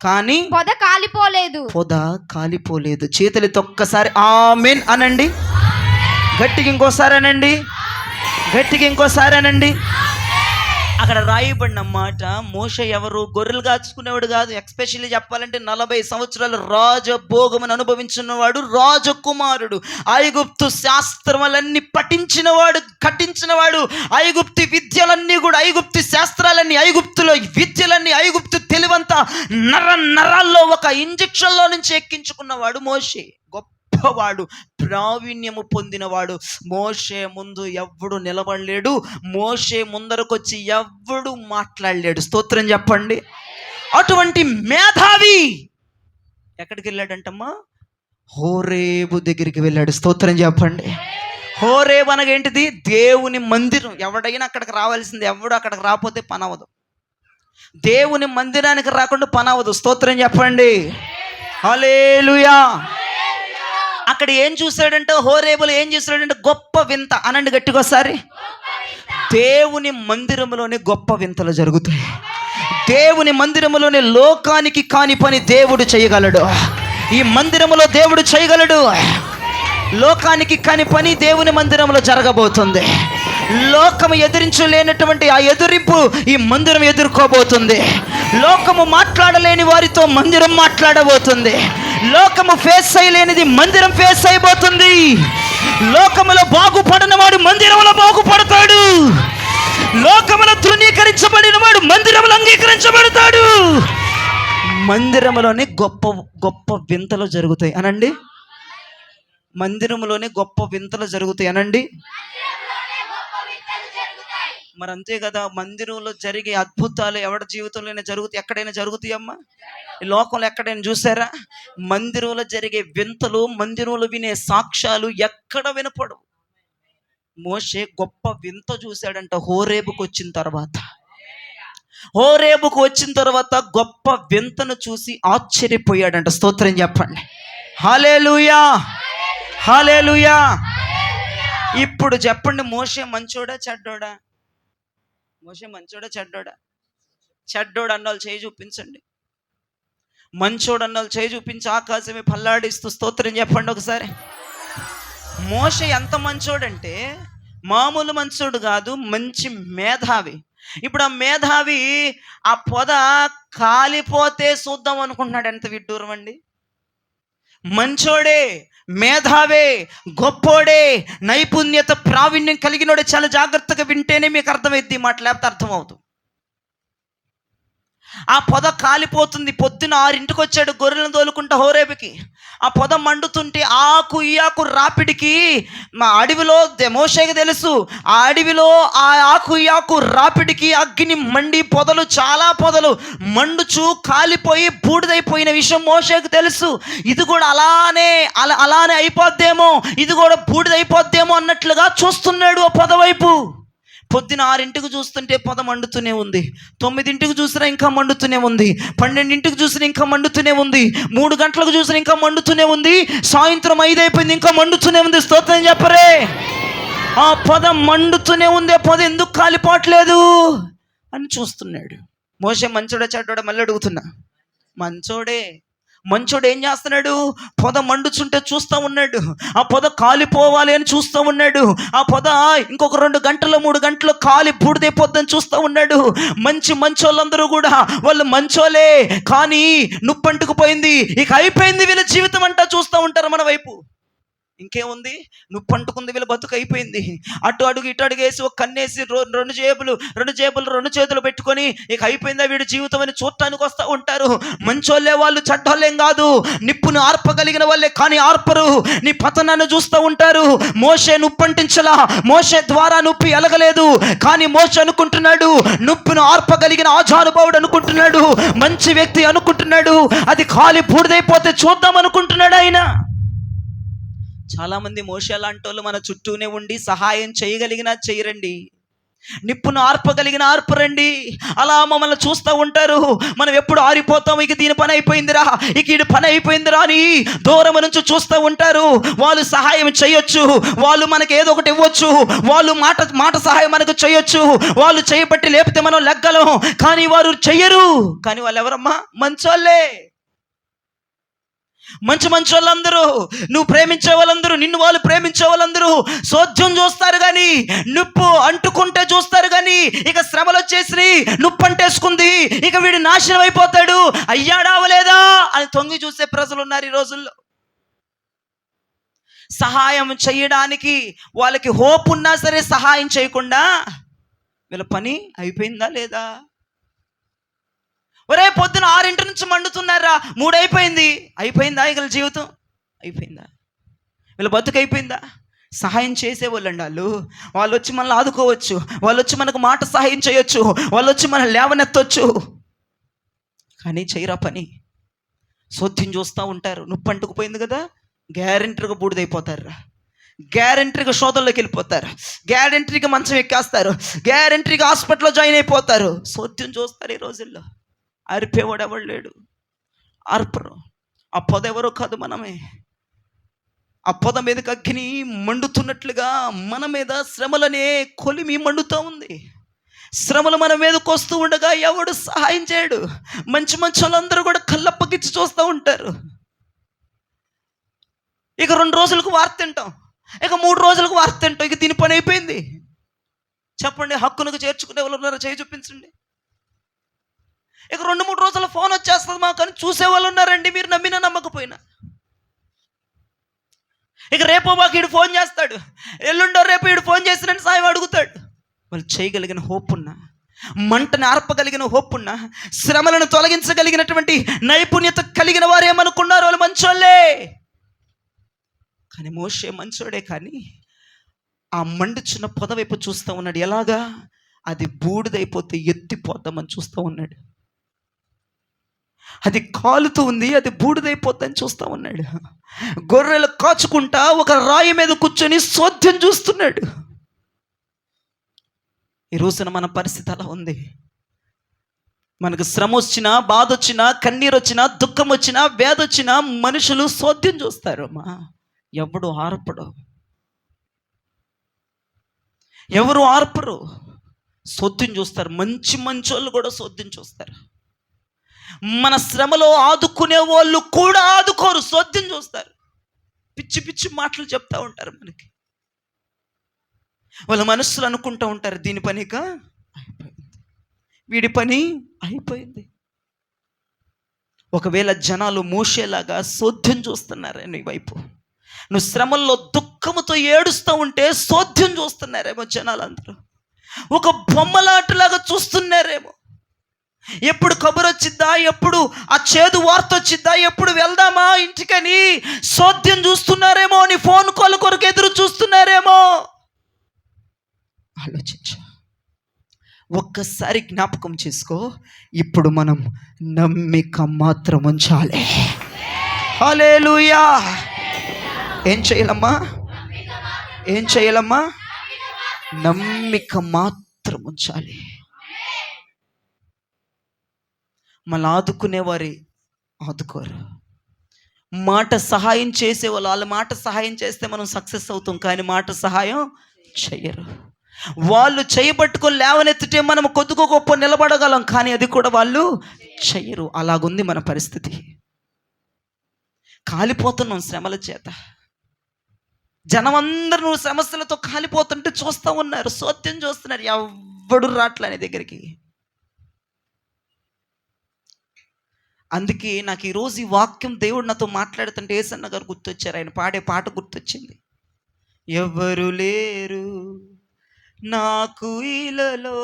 కానీ పొద కాలిపోలేదు. పొద కాలిపోలేదు. చేతులతో ఒక్కసారి ఆమేన్ అనండి. గట్టిగా ఇంకోసారి అనండి. గట్టిగా ఇంకోసారి అనండి. అక్కడ రాయబడిన మాట, మోషే ఎవరు? గొర్రెలు కాచుకునేవాడు కాదు. ఎక్స్పెషల్లీ చెప్పాలంటే 40 సంవత్సరాలు రాజభోగమును అనుభవించినవాడు, రాజకుమారుడు. ఐగుప్తు శాస్త్రములన్నీ పఠించినవాడు, కట్టించినవాడు. ఐగుప్తు విద్యలన్నీ కూడా, ఐగుప్తు శాస్త్రాలన్నీ, ఐగుప్తులో విద్యలన్నీ, ఐగుప్తు తెలివంతా నరాల్లో ఒక ఇంజక్షన్లో నుంచి ఎక్కించుకున్నవాడు మోషే. గొప్పవాడు, ప్రావీణ్యము పొందినవాడు. మోషే ముందు ఎవ్వడు నిలబడలేడు, మోషే ముందరకొచ్చి ఎవ్వడు మాట్లాడలేడు. స్తోత్రం చెప్పండి. అటువంటి మేధావి ఎక్కడికి వెళ్ళాడంటమ్మా? హోరేబు దగ్గరికి వెళ్ళాడు. స్తోత్రం చెప్పండి. హోరేబు అనగా ఏంటిది? దేవుని మందిరం. ఎవడైనా అక్కడికి రావాల్సింది, ఎవడు అక్కడికి రాకపోతే పని అవ్వదు. దేవుని మందిరానికి రాకుండా పని అవ్వదు. స్తోత్రం చెప్పండి. హల్లెలూయా. అక్కడ ఏం చూశాడంటే, హోరేబులో ఏం చూశాడంటే గొప్ప వింత. అనండి గట్టిగా ఒకసారి. దేవుని మందిరంలోనే గొప్ప వింతలు జరుగుతాయి. దేవుని మందిరంలోనే లోకానికి కాని పని దేవుడు చేయగలడు. ఈ మందిరంలో దేవుడు చేయగలడు. లోకానికి కాని పని దేవుని మందిరంలో జరగబోతుంది. లోకము ఎదిరించలేనటువంటి ఆ ఎదురింపు ఈ మందిరం ఎదుర్కోబోతుంది. లోకము మాట్లాడలేని వారితో మందిరం మాట్లాడబోతుంది. లోకము ఫేస్ చేయలేనిది మందిరం ఫేస్ అయిపోతుంది. లోకములో బాగుపడిన వాడు మందిరంలో బాగుపడతాడు. లోకములో తృణీకరించబడిన వాడు మందిరంలో అంగీకరించబడతాడు. మందిరంలోనే గొప్ప గొప్ప వింతలు జరుగుతాయి అనండి. మందిరంలోనే గొప్ప వింతలు జరుగుతాయి అనండి. మరి అంతే కదా, మందిరంలో జరిగే అద్భుతాలు ఎవరి జీవితంలోనే జరుగుతాయి. ఎక్కడైనా జరుగుతాయమ్మా? ఈ లోకంలో ఎక్కడైనా చూసారా? మందిరంలో జరిగే వింతలు, మందిరంలో వినే సాక్ష్యాలు ఎక్కడ వినపడవు. మోషే గొప్ప వింత చూశాడంట హోరేబుకు వచ్చిన తర్వాత. హోరేబుకు వచ్చిన తర్వాత గొప్ప వింతను చూసి ఆశ్చర్యపోయాడంట. స్తోత్రం చెప్పండి. హల్లెలూయా, హల్లెలూయా. ఇప్పుడు చెప్పండి, మోషే మంచోడా చెడ్డోడా? మోషే మంచోడా చెడ్డోడా? చెడ్డోడు అన్నోళ్ళు చేయి చూపించండి. మంచోడు అన్నోళ్ళు చేయి చూపించి ఆకాశమే పల్లాడిస్తూ స్తోత్రం చెప్పండి ఒకసారి. మోషే ఎంత మంచోడంటే మామూలు మంచోడు కాదు, మంచి మేధావి. ఇప్పుడు ఆ మేధావి ఆ పొద కాలిపోతే చూద్దాం అనుకుంటున్నాడు. ఎంత విడ్డూరం అండి. మంచోడే, మేధావే, గొప్పోడే, నైపుణ్యత ప్రావీణ్యం కలిగినోడే. చాలా జాగ్రత్తగా వింటేనే మీకు అర్థమైద్ది మాట, లేకపోతే అర్థమవుతుంది. ఆ పొద కాలిపోతుంది. పొద్దున 6 వచ్చాడు గొర్రెలను తోలుకుంటా హోరేబుకి. ఆ పొద మండుతుంటే ఆకు ఈ ఆకు రాపిడికి మా అడవిలో మోషేకి తెలుసు. ఆ అడవిలో ఆ ఆకు ఈ ఆకు రాపిడికి అగ్ని మండి పొదలు, చాలా పొదలు మండుచు కాలిపోయి బూడిదైపోయిన విషయం మోషేకి తెలుసు. ఇది కూడా అలానే అయిపోద్దేమో, ఇది కూడా బూడిదైపోద్దేమో అన్నట్లుగా చూస్తున్నాడు ఆ పొద వైపు. పొద్దున 6 చూస్తుంటే పొద మండుతూనే ఉంది. 9 చూసినా ఇంకా మండుతూనే ఉంది. 12 చూసినా ఇంకా మండుతూనే ఉంది. 3 గంటలకు చూసినా ఇంకా మండుతూనే ఉంది. సాయంత్రం 5 అయిపోయింది, ఇంకా మండుతూనే ఉంది. స్తోత్రం చెప్పరే. ఆ పొద మండుతూనే ఉంది. పొద ఎందుకు కాలిపోవట్లేదు అని చూస్తున్నాడు. మోషే మంచోడే చెడ్డోడా? మళ్ళీ అడుగుతున్నా. మంచోడే. మంచోడు ఏం చేస్తున్నాడు? పొద మండుచుంటే చూస్తూ ఉన్నాడు. ఆ పొద కాలిపోవాలి అని చూస్తూ ఉన్నాడు. ఆ పొద ఇంకొక 2 గంటలు 3 గంటలు కాలి బూడిదైపోద్దని చూస్తూ ఉన్నాడు. మంచోళ్ళందరూ కూడా వాళ్ళు మంచోలే, కానీ నుప్పంటుకుపోయింది, ఇక అయిపోయింది వీళ్ళ జీవితం అంటా చూస్తూ ఉంటారు మన వైపు. ఇంకేముంది, నుప్పంటుకుంది, వీళ్ళ బతుకు అయిపోయింది. అటు అడుగు ఇటు అడుగేసి ఒక కన్నేసి 2 జేబులు 2 చేతులు పెట్టుకొని ఇక అయిపోయిందా వీడి జీవితం అని చూడటానికి వస్తూ ఉంటారు. మంచోళ్ళే వాళ్ళు, చెడ్డోళ్ళేం కాదు. నిప్పును ఆర్పగలిగిన వాళ్ళే, కానీ ఆర్పరు. నీ పతనాన్ని చూస్తూ ఉంటారు. మోషే నుప్పంటించలా, మోషే ద్వారా నొప్పి ఎలగలేదు, కానీ మోషే అనుకుంటున్నాడు నుప్పును ఆర్పగలిగిన ఆజానుభావుడు అనుకుంటున్నాడు, మంచి వ్యక్తి అనుకుంటున్నాడు. అది కాలి బూడిదైపోతే చూద్దాం అనుకుంటున్నాడు ఆయన. చాలామంది మోషే లాంటి వాళ్ళు మన చుట్టూనే ఉండి సహాయం చేయగలిగినా చేయరండి. నిప్పును ఆర్పగలిగిన ఆర్పరండి. అలా మమ్మల్ని చూస్తూ ఉంటారు. మనం ఎప్పుడు ఆరిపోతాం, ఇక దీని పని అయిపోయిందిరా, ఇక ఈ పని అయిపోయిందిరా అని దూరం నుంచి చూస్తూ ఉంటారు. వాళ్ళు సహాయం చేయొచ్చు, వాళ్ళు మనకి ఏదో ఒకటి ఇవ్వచ్చు, వాళ్ళు మాట సహాయం మనకు చేయొచ్చు, వాళ్ళు చేయబట్టి లేపితే మనం లెగ్గలం, కానీ వారు చెయ్యరు. కానీ వాళ్ళు ఎవరమ్మా? మంచోళ్ళే. మంచి వాళ్ళందరూ, నువ్వు ప్రేమించే వాళ్ళందరూ, నిన్ను వాళ్ళు ప్రేమించే వాళ్ళందరూ సోద్యం చూస్తారు కానీ, నిప్పు అంటుకుంటే చూస్తారు కానీ, ఇక శ్రమలు వచ్చేసి నిప్పు అంటేసుకుంది, ఇక వీడు నాశనం అయిపోతాడు, అయ్యాడా అవలేదా అని తొంగి చూసే ప్రజలు ఉన్నారు ఈ రోజుల్లో. సహాయం చేయడానికి వాళ్ళకి హోప్ ఉన్నా సరే సహాయం చేయకుండా వీళ్ళ పని అయిపోయిందా లేదా? ఒరే పొద్దున 6 నుంచి మండుతున్నారా, 3 అయిపోయిందా? ఇక జీవితం అయిపోయిందా? వీళ్ళ బతుకు అయిపోయిందా? సహాయం చేసేవాళ్ళండి వాళ్ళు వచ్చి మనల్ని ఆదుకోవచ్చు, వాళ్ళు వచ్చి మనకు మాట సహాయం చేయొచ్చు, వాళ్ళు వచ్చి మనల్ని లేవనెత్తవచ్చు, కానీ చేయరా పని. సోద్యం చూస్తూ ఉంటారు. నువ్వు అంటుకుపోయింది కదా, గ్యారెంటీగా బూడిదైపోతారు, గ్యారెంటీగా శోధనలోకి వెళ్ళిపోతారు, గ్యారెంటీగా మంచం ఎక్కేస్తారు, గ్యారెంటీగా హాస్పిటల్లో జాయిన్ అయిపోతారు. సోద్యం చూస్తారు ఈ రోజుల్లో. అరిపేవాడు ఎవడు లేడు, అర్పరు. ఆ పొద ఎవరో కాదు, మనమే. ఆ పొద మీదకి అగ్ని మండుతున్నట్లుగా మన మీద శ్రమలనే కొలిమి మండుతూ ఉంది. శ్రమలు మన మీదకి వస్తూ ఉండగా ఎవడు సహాయం చేయడు. మంచి వాళ్ళందరూ కూడా కళ్ళప్పగిచ్చి చూస్తూ ఉంటారు. ఇక 2 రోజులకు వార్త తింటాం, ఇక 3 రోజులకు వార్త తింటాం, ఇక దీని పని అయిపోయింది. చెప్పండి, హక్కునకు చేర్చుకునే వాళ్ళు ఉన్నారో చేయి చూపించండి. ఇక 2-3 రోజుల ఫోన్ వచ్చేస్తుంది మాకు అని చూసే వాళ్ళు ఉన్నారండి, మీరు నమ్మినా నమ్మకపోయినా. ఇక రేపో మాకు వీడు ఫోన్ చేస్తాడు, ఎల్లుండో రేపు వీడు ఫోన్ చేసినట్టు సాయం అడుగుతాడు. వాళ్ళు చేయగలిగిన హోప్ ఉన్నా, మంటని ఆర్పగలిగిన హోప్ ఉన్నా, శ్రమలను తొలగించగలిగినటువంటి నైపుణ్యత కలిగిన వారు ఏమనుకున్నారు? వాళ్ళు మంచోళ్ళే. కానీ మోషే మంచోడే, కానీ ఆ మండుచున్న పొద వైపు చూస్తూ ఉన్నాడు. ఎలాగా? అది బూడిదైపోతే ఎత్తిపోతామని చూస్తూ ఉన్నాడు. అది కాలుతూ ఉంది, అది బూడిదైపోద్దని చూస్తూ ఉన్నాడు. గొర్రెలు కాచుకుంటా ఒక రాయి మీద కూర్చొని సోద్యం చూస్తున్నాడు. ఈ రోజున మన పరిస్థితి అలా ఉంది. మనకు శ్రమ వచ్చినా, బాధ వచ్చినా, కన్నీరు వచ్చినా, దుఃఖం వచ్చినా, వేద వచ్చినా మనుషులు సోద్యం చూస్తారు. అమ్మా, ఎవడు ఆర్పడు, ఎవరు ఆర్పరు, సోద్యం చూస్తారు. మంచోళ్ళు కూడా సోద్యం చూస్తారు. మన శ్రమలో ఆదుకునే వాళ్ళు కూడా ఆదుకోరు, సోద్యం చూస్తారు. పిచ్చి మాటలు చెప్తా ఉంటారు మనకి. వాళ్ళ మనస్సులు అనుకుంటూ ఉంటారు, దీని పనిక అయిపోయింది, వీడి పని అయిపోయింది. ఒకవేళ జనాలు మోషేలాగా సోద్యం చూస్తున్నారే నీ వైపు, నువ్వు శ్రమల్లో దుఃఖముతో ఏడుస్తూ ఉంటే సోద్యం చూస్తున్నారేమో జనాలందరూ, ఒక బొమ్మలాటలాగా చూస్తున్నారేమో. ఎప్పుడు కబురు వచ్చిద్దా, ఎప్పుడు ఆ చేదు వార్త వచ్చిద్దా, ఎప్పుడు వెళ్దామా ఇంటికని సోద్యం చూస్తున్నారేమో, నీ ఫోన్ కాల్ కొరకు ఎదురు చూస్తున్నారేమో. ఆలోచించు, ఒక్కసారి జ్ఞాపకం చేసుకో. ఇప్పుడు మనం నమ్మిక మాత్రం ఉంచాలి. హల్లెలూయా. ఏం చేయాలమ్మా? నమ్మిక మాత్రం ఉంచాలి. మళ్ళీ ఆదుకునేవారి ఆదుకోరు, మాట సహాయం చేసేవాళ్ళు వాళ్ళ మాట సహాయం చేస్తే మనం సక్సెస్ అవుతాం, కానీ మాట సహాయం చెయ్యరు. వాళ్ళు చేయబట్టుకొని లేవనెత్తితే మనం కొద్దిగా గొప్ప నిలబడగలం, కానీ అది కూడా వాళ్ళు చెయ్యరు. అలాగుంది మన పరిస్థితి. కాలిపోతున్నాం శ్రమల చేత. జనమందరూ సమస్యలతో కాలిపోతుంటే చూస్తూ ఉన్నారు, సోద్యం చూస్తున్నారు, ఎవడు రాట్లని దగ్గరికి. అందుకే నాకు ఈరోజు ఈ వాక్యం దేవుడు నాతో మాట్లాడుతుంటే యేసన్న గారు గుర్తొచ్చారు. ఆయన పాడే పాట గుర్తొచ్చింది. ఎవరు లేరు నాకు ఇలలో.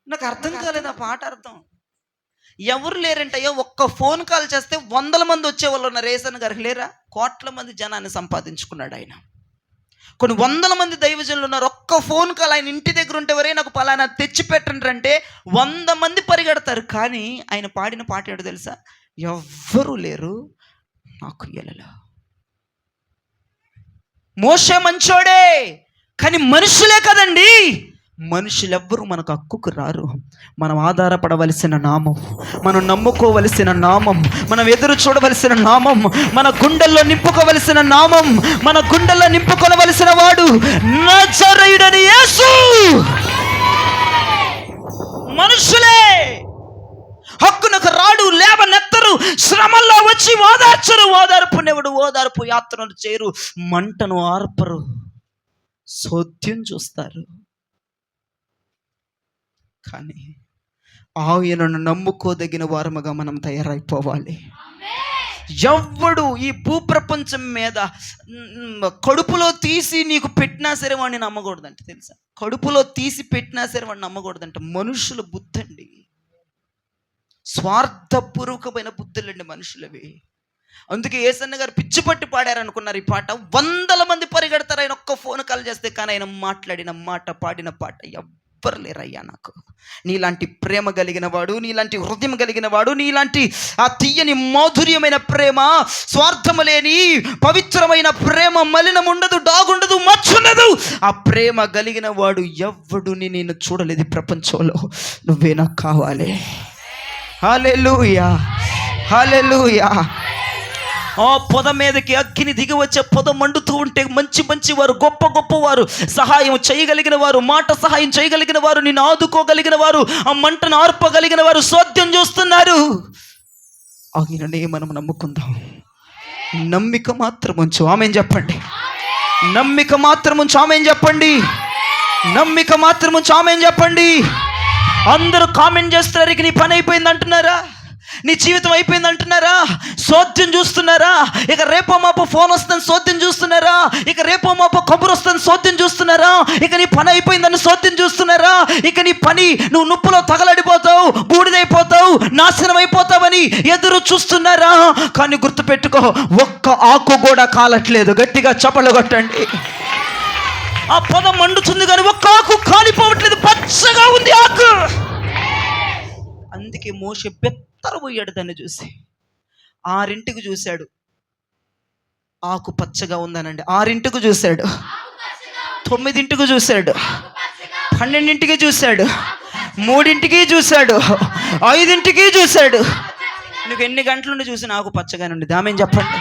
నాకు అర్థం కాలేదు ఆ పాట అర్థం. ఎవరు లేరంటయ్యో, ఒక్క ఫోన్ కాల్ చేస్తే 100 మంది వచ్చేవాళ్ళు ఉన్నారు. యేసన్న గారికి లేరా? కోట్ల మంది జనాన్ని సంపాదించుకున్నాడు ఆయన. కొన్ని 100 మంది దైవజనులు ఉన్నారు. ఒక్క ఫోన్ కాల్ ఆయన ఇంటి దగ్గర ఉంటే వరే నాకు పలానా తెచ్చి పెట్టండి అంటే 100 మంది పరిగెడతారు. కానీ ఆయన పాడిన పాట ఏంటో తెలుసా? ఎవ్వరూ లేరు నాకు ఇలలో. మోషే మంచోడే, కానీ మనుషులే కదండి, మనుషులెవ్వరూ మనకు హక్కుకు రారు. మనం ఆధారపడవలసిన నామం, మనం నమ్ముకోవలసిన నామం, మనం ఎదురు చూడవలసిన నామం, మన గుండెల్లో నింపుకోవలసిన నామం, మన గుండెల్లో నింపుకొనవలసిన వాడు నజరేయుడైన యేసు. మనుషులే హక్కునకు రాడు, లేవనెత్తరు, శ్రమల్లో వచ్చి ఓదార్చరు, ఓదార్పునేవాడు ఓదార్పు యాత్రను చేయరు, మంటను ఆర్పరు, సోద్యం చూస్తారు. కానీ ఆయనను నమ్ముకోదగిన వారముగా మనం తయారైపోవాలి. ఎవ్వడు ఈ భూప్రపంచం మీద కడుపులో తీసి నీకు పెట్టినా సరే వాడిని నమ్మకూడదంట, తెలుసా? కడుపులో తీసి పెట్టినా సరే వాడిని నమ్మకూడదంట. మనుషుల బుద్ధి అండి, స్వార్థపూర్వకమైన బుద్ధులండి మనుషులవి. అందుకే యేసన్న గారు పిచ్చి పట్టి పాడారనుకున్నారు ఈ పాట. 100 మంది పరిగెడతారు ఆయన ఒక్క ఫోన్ కాల్ చేస్తే, కానీ ఆయన మాట్లాడిన మాట, పాడిన పాట ఎవ్వరు లేరయ్యా నాకు. నీలాంటి ప్రేమ కలిగిన వాడు, నీలాంటి హృదయం కలిగిన వాడు, నీలాంటి ఆ తీయని మాధుర్యమైన ప్రేమ, స్వార్థము లేని పవిత్రమైన ప్రేమ, మలినం ఉండదు, డాగుండదు, మచ్చుండదు, ఆ ప్రేమ కలిగిన వాడు ఎవ్వడుని నేను చూడలేదు ప్రపంచంలో. నువ్వే నాకు కావాలి. హల్లెలూయా, హల్లెలూయా. ఆ పొద మీదకి అగ్ని దిగి వచ్చే పొద మండుతూ ఉంటే మంచి వారు, గొప్ప వారు, సహాయం చేయగలిగిన వారు, మాట సహాయం చేయగలిగిన వారు, నిన్ను ఆదుకోగలిగిన వారు, ఆ మంటను ఆర్పగలిగిన వారు సోద్యం చూస్తున్నారు. ఆయననే మనం నమ్ముకుందాం. నమ్మిక మాత్రం ఉంచు, ఆమేన్ చెప్పండి. నమ్మిక మాత్రం ఉంచు, ఆమేన్ చెప్పండి. నమ్మిక మాత్రం ఉంచు, ఆమేన్ చెప్పండి. అందరూ కామెంట్ చేస్తున్నారు, ఇక నీ పని అయిపోయింది అంటున్నారా, నీ జీవితం అయిపోయింది అంటున్నారా, సోద్యం చూస్తున్నారా, ఇక రేపో మాపో ఫోన్ వస్తుంది సోద్యం చూస్తున్నారా, ఇక రేపో మాపో కబురు వస్తుంది సోద్యం చూస్తున్నారా, ఇక నీ పని అయిపోయిందని సోద్యం చూస్తున్నారా, ఇక నీ పని నువ్వు నొప్పులో తగలడిపోతావు, బూడిదైపోతావు, నాశనం అయిపోతావని ఎదురు చూస్తున్నారా. కానీ గుర్తుపెట్టుకో, ఒక్క ఆకు కూడా కాలట్లేదు. గట్టిగా చప్పట్లు కొట్టండి. ఆ పొద మండుతుంది కానీ ఒక్క ఆకు కాలిపోవట్లేదు, పచ్చగా ఉంది ఆకు. అందుకే మోషే బెత్తరపోయాడు దాన్ని చూసి. 6 చూశాడు, ఆకు పచ్చగా ఉందనండి. 6 చూశాడు, 9 చూశాడు, 12 చూశాడు, 3 చూశాడు, 5 చూశాడు. నువ్వు ఎన్ని గంటల నుండి చూసిన ఆకు పచ్చగానే ఉండేది. ఆమేన్ చెప్పండి,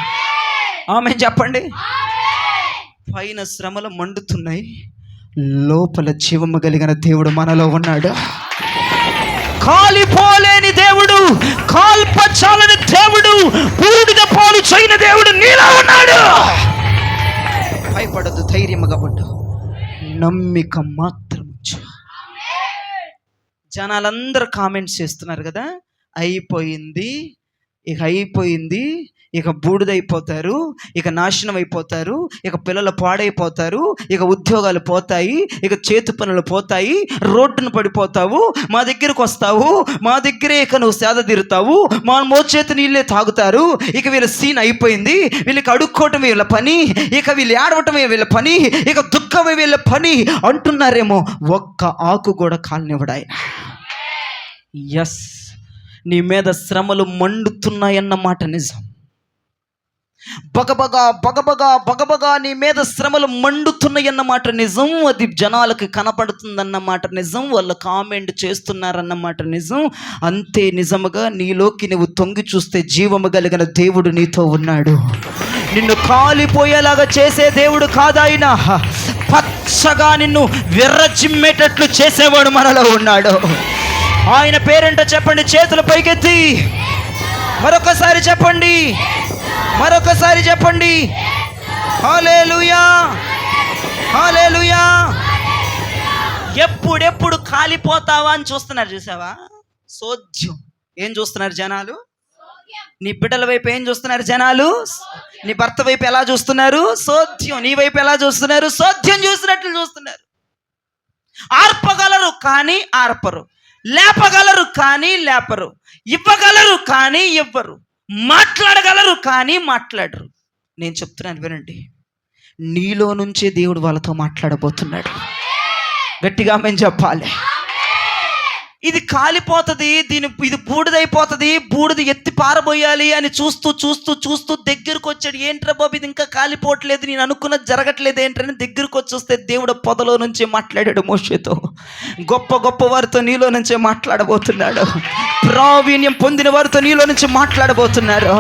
ఆమేన్ చెప్పండి. పైన శ్రమలు మండుతున్నాయి, లోపల జీవము కలిగిన దేవుడు మనలో ఉన్నాడు. కాలిపోలేని దేవుడు, కాల్పచాలని దేవుడు, బూడిద పాలు చేయని దేవుడు నీలో ఉన్నాడు. భయపడద్దు, ధైర్యముగా ఉండు, నమ్మిక మాత్రం. జనాలందరూ కామెంట్స్ చేస్తున్నారు కదా, అయిపోయింది, ఇక అయిపోయింది, ఇక బూడిదైపోతారు, ఇక నాశనం అయిపోతారు, ఇక పిల్లలు పాడైపోతారు, ఇక ఉద్యోగాలు పోతాయి, ఇక చేతి పనులు పోతాయి, రోడ్డును పడిపోతావు, మా దగ్గరకు వస్తావు, మా దగ్గరే ఇక నువ్వు సేద తీరుతావు, మా మోచేతి నీళ్ళే తాగుతారు, ఇక వీళ్ళ సీన్ అయిపోయింది, వీళ్ళకి అడుక్కోవటమే వీళ్ళ పని, ఇక వీళ్ళు ఏడవటమే వీళ్ళ పని, ఇక దుఃఖమే వీళ్ళ పని అంటున్నారేమో. ఒక్క ఆకు కూడా కాలనివ్వడాయి. ఎస్, నీ మీద శ్రమలు మండుతున్నాయన్న మాట నిజం. బగబగా నీ మీద శ్రమలు మండుతున్నాయన్నమాట నిజం. అది జనాలకు కనపడుతుందన్నమాట నిజం. వాళ్ళు కామెంట్ చేస్తున్నారన్నమాట నిజం. అంతే నిజముగా నీలోకి నువ్వు తొంగి చూస్తే జీవము కలిగిన దేవుడు నీతో ఉన్నాడు. నిన్ను కాలిపోయేలాగా చేసే దేవుడు కాదాయన, పచ్చగా నిన్ను విర్రజిమ్మేటట్లు చేసేవాడు మనలో ఉన్నాడు. ఆయన పేరంట చెప్పండి, చేతులు పైకెత్తి మరొకసారి చెప్పండి, మరొకసారి చెప్పండి, హల్లెలూయా, హల్లెలూయా. ఎప్పుడెప్పుడు కాలిపోతావా అని చూస్తున్నారు, చూసావా? సోద్యం. ఏం చూస్తున్నారు జనాలు? నీ బిడ్డల వైపు ఏం చూస్తున్నారు జనాలు? నీ భర్త వైపు ఎలా చూస్తున్నారు? సోద్యం. నీ వైపు ఎలా చూస్తున్నారు? సోద్యం చూసినట్లు చూస్తున్నారు. ఆర్పగలరు కానీ ఆర్పరు, లేపగలరు కానీ లేపరు, ఇవ్వగలరు కానీ ఇవ్వరు, మాట్లాడగలరు కానీ మాట్లాడరు. నేను చెప్తున్నాను వినండి, నీలో నుంచే దేవుడు వాళ్ళతో మాట్లాడబోతున్నాడు. గట్టిగా మేము చెప్పాలి. ఇది కాలిపోతుంది, ఇది బూడిదైపోతుంది, బూడిద ఎత్తి పారబోయాలి అని చూస్తూ చూస్తూ చూస్తూ దగ్గరకు వచ్చాడు. ఏంట్రా బాబు ఇది ఇంకా కాలిపోవట్లేదు, నేను అనుకున్నది జరగట్లేదు ఏంటని దగ్గరకు వచ్చి వస్తే దేవుడు పొదలో నుంచి మాట్లాడాడు మోషేతో. గొప్ప గొప్ప వారితో నీలో నుంచే మాట్లాడబోతున్నాడు. ప్రావీణ్యం పొందిన వారితో నీలో నుంచి మాట్లాడబోతున్నాడు.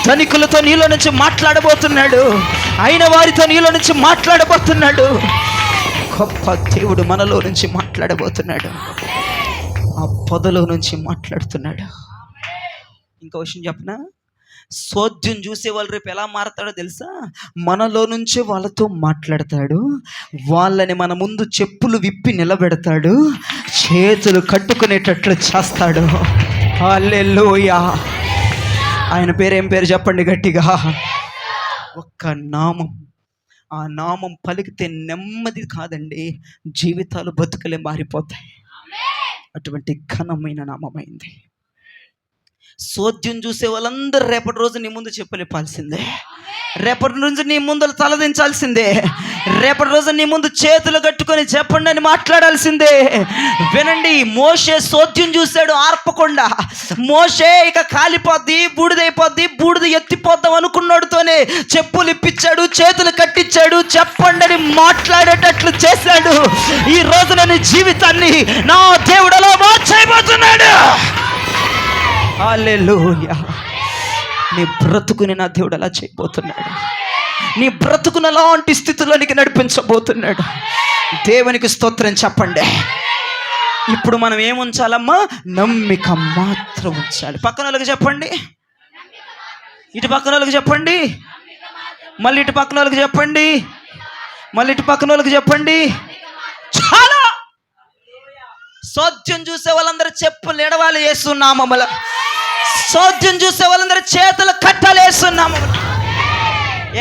ధనికులతో నీలో నుంచి మాట్లాడబోతున్నాడు. అయిన వారితో నీలో నుంచి మాట్లాడబోతున్నాడు. గొప్ప దేవుడు మనలో నుంచి మాట్లాడబోతున్నాడు. ఆ పొదలో నుంచి మాట్లాడుతున్నాడు. ఇంకో విషయం చెప్పనా, సోద్యం చూసే వాళ్ళు రేపు ఎలా మారతాడో తెలుసా? మనలో నుంచే వాళ్ళతో మాట్లాడతాడు. వాళ్ళని మన ముందు చెప్పులు విప్పి నిలబెడతాడు, చేతులు కట్టుకునేటట్లు చేస్తాడు. హల్లెలూయా. ఆయన పేరేం పేరు చెప్పండి గట్టిగా. ఒక్క నామం. ఆ నామం పలికితే నెమ్మది కాదండి, జీవితాలు బతుకలే మారిపోతాయి. అటువంటి ఘనమైన నామమైంది. సోద్యం చూసే వాళ్ళందరూ రేపటి రోజు నీ ముందు చెప్పలేపాల్సిందే. రేపటి రోజు నీ ముందు తలదించాల్సిందే. రేపటి రోజు నీ ముందు చేతులు కట్టుకొని చెప్పండి అని మాట్లాడాల్సిందే. వినండి, మోషే సోద్యం చూశాడు ఆర్పకుండా. మోషే ఇక కాలిపోద్ది, బూడిదైపోద్ది, బూడిద ఎత్తిపోద్దాం అనుకున్నాడుతోనే చెప్పులు ఇప్పించాడు, చేతులు కట్టించాడు, చెప్పండి అని మాట్లాడేటట్లు చేశాడు. ఈ రోజు నీ జీవితాన్ని నా దేవుడు అలా మార్చేయబోతున్నాడు. హల్లెలూయా. నీ బ్రతుకుని నా దేవుడు అలా చేయబోతున్నాడు. నీ బ్రతుకును అలాంటి స్థితిలోనికి నడిపించబోతున్నాడు. దేవునికి స్తోత్రం చెప్పండి. ఇప్పుడు మనం ఏముంచాలమ్మా? నమ్మిక మాత్రం ఉంచాలి. పక్కన వాళ్ళకి చెప్పండి, ఇటు పక్కన వాళ్ళకి చెప్పండి, మళ్ళీ ఇటు పక్కన వాళ్ళకి చెప్పండి, మళ్ళీ ఇటు పక్కన వాళ్ళకి చెప్పండి. చాలా సోద్యం చూసే వాళ్ళందరూ చెప్పులు ఎడవాలి యేసునామములో. సోద్యం చూసే వాళ్ళందరూ చేతులు కట్టాలి యేసునామములో.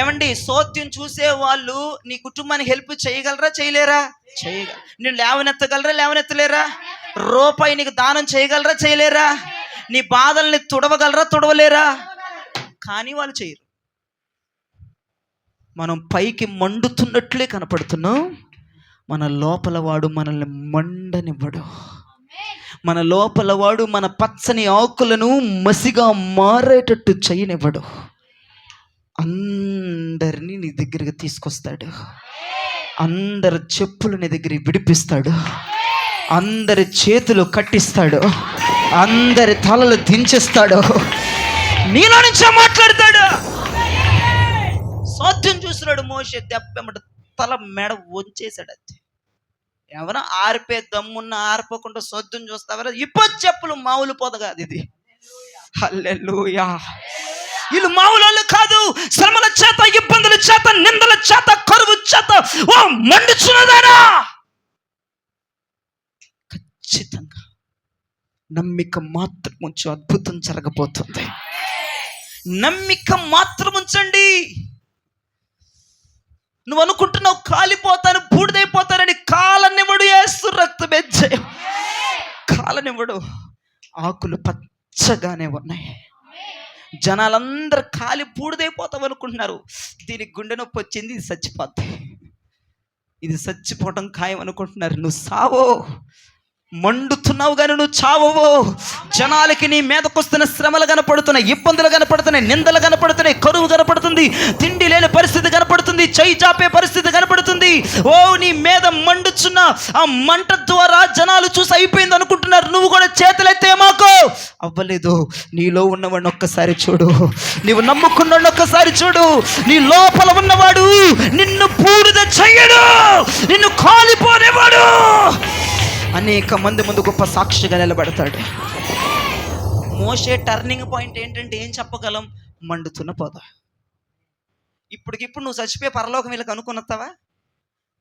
ఏమండి, సోద్యం చూసే వాళ్ళు నీ కుటుంబానికి హెల్ప్ చేయగలరా చేయలేరా? చేయగలరా. నేను లేవనెత్తగలరా లేవనెత్తలేరా? రూపాయి నీకు దానం చేయగలరా చేయలేరా? నీ బాధల్ని తుడవగలరా తుడవలేరా? కానీ వాళ్ళు చేయరు. మనం పైకి మండుతున్నట్లే కనపడుతున్నాం, మన లోపల వాడు మనల్ని మండనివ్వడు. మన లోపల వాడు మన పచ్చని ఆకులను మసిగా మారేటట్టు చేయనివ్వడు. అందరినీ నీ దగ్గరికి తీసుకొస్తాడు. అందరి చెప్పులు నీ దగ్గరికి విడిపిస్తాడు. అందరి చేతులు కట్టిస్తాడు. అందరి తలలు దించేస్తాడు. నీలో నుంచే మాట్లాడతాడు. సోద్యం చూస్తున్నాడు మోషే, దెబ్బ తల మెడ వంచేశాడు. అది ఎవరో ఆరిపే దమ్మున్న ఆరిపోకుండా సోద్యం చూస్తావరా? ఇప్పుడు చెప్పులు మామూలు పోద కాదు ఇది. హల్లెలూయా. వీళ్ళు మామూలు కాదు. శ్రమల చేత, ఇబ్బందుల చేత, నిందల చేత, కరువు చేత మండుచున్నదానా? ఖచ్చితంగా నమ్మిక మాత్రం ఉంచు, అద్భుతం జరగబోతుంది. నమ్మిక మాత్రం ఉంచండి. నువ్వు అనుకుంటున్నావు కాలిపోతాను, బూడిదైపోతానని. కాలనివ్వడు యేసు రక్తమే జయం. కాలనివ్వడు. ఆకులు పచ్చగానే ఉన్నాయి. జనాలందరూ కాలి బూడిదైపోతావు అనుకుంటున్నారు. దీనికి గుండె నొప్పి వచ్చింది, ఇది చచ్చిపోద్ది, ఇది చచ్చిపోవటం ఖాయం అనుకుంటున్నారు. నువ్వు సావో. మండుతున్నావు కానీ నువ్వు చావవో. జనాలకి నీ మీదకు వస్తున్న శ్రమలు కనపడుతున్నాయి, ఇబ్బందులు కనపడుతున్నాయి, నిందలు కనపడుతున్నాయి, కరువు కనపడుతుంది, తిండి లేని పరిస్థితి కనపడుతుంది, చేయి చాపే పరిస్థితి కనపడుతుంది. ఓ, నీ మీద మండుచున్న ఆ మంట ద్వారా జనాలు చూసి అయిపోయింది అనుకుంటున్నారు. నువ్వు కూడా చేతులెత్తే మాకు అవ్వలేదు. నీలో ఉన్నవాడిని ఒక్కసారి చూడు. నీవు నమ్ముకున్నాడు ఒక్కసారి చూడు. నీ లోపల ఉన్నవాడు నిన్ను బూడిద చెయ్యడు, నిన్ను కాలిపోనేవాడు. అనేక మంది ముందు గొప్ప సాక్షిగా నిలబడతాడు. మోషే టర్నింగ్ పాయింట్ ఏంటంటే ఏం చెప్పగలం? మండుతున్న పొద. ఇప్పటికిప్పుడు నువ్వు చచ్చిపోయి పరలోకం వీళ్ళకి అనుకున్నావా?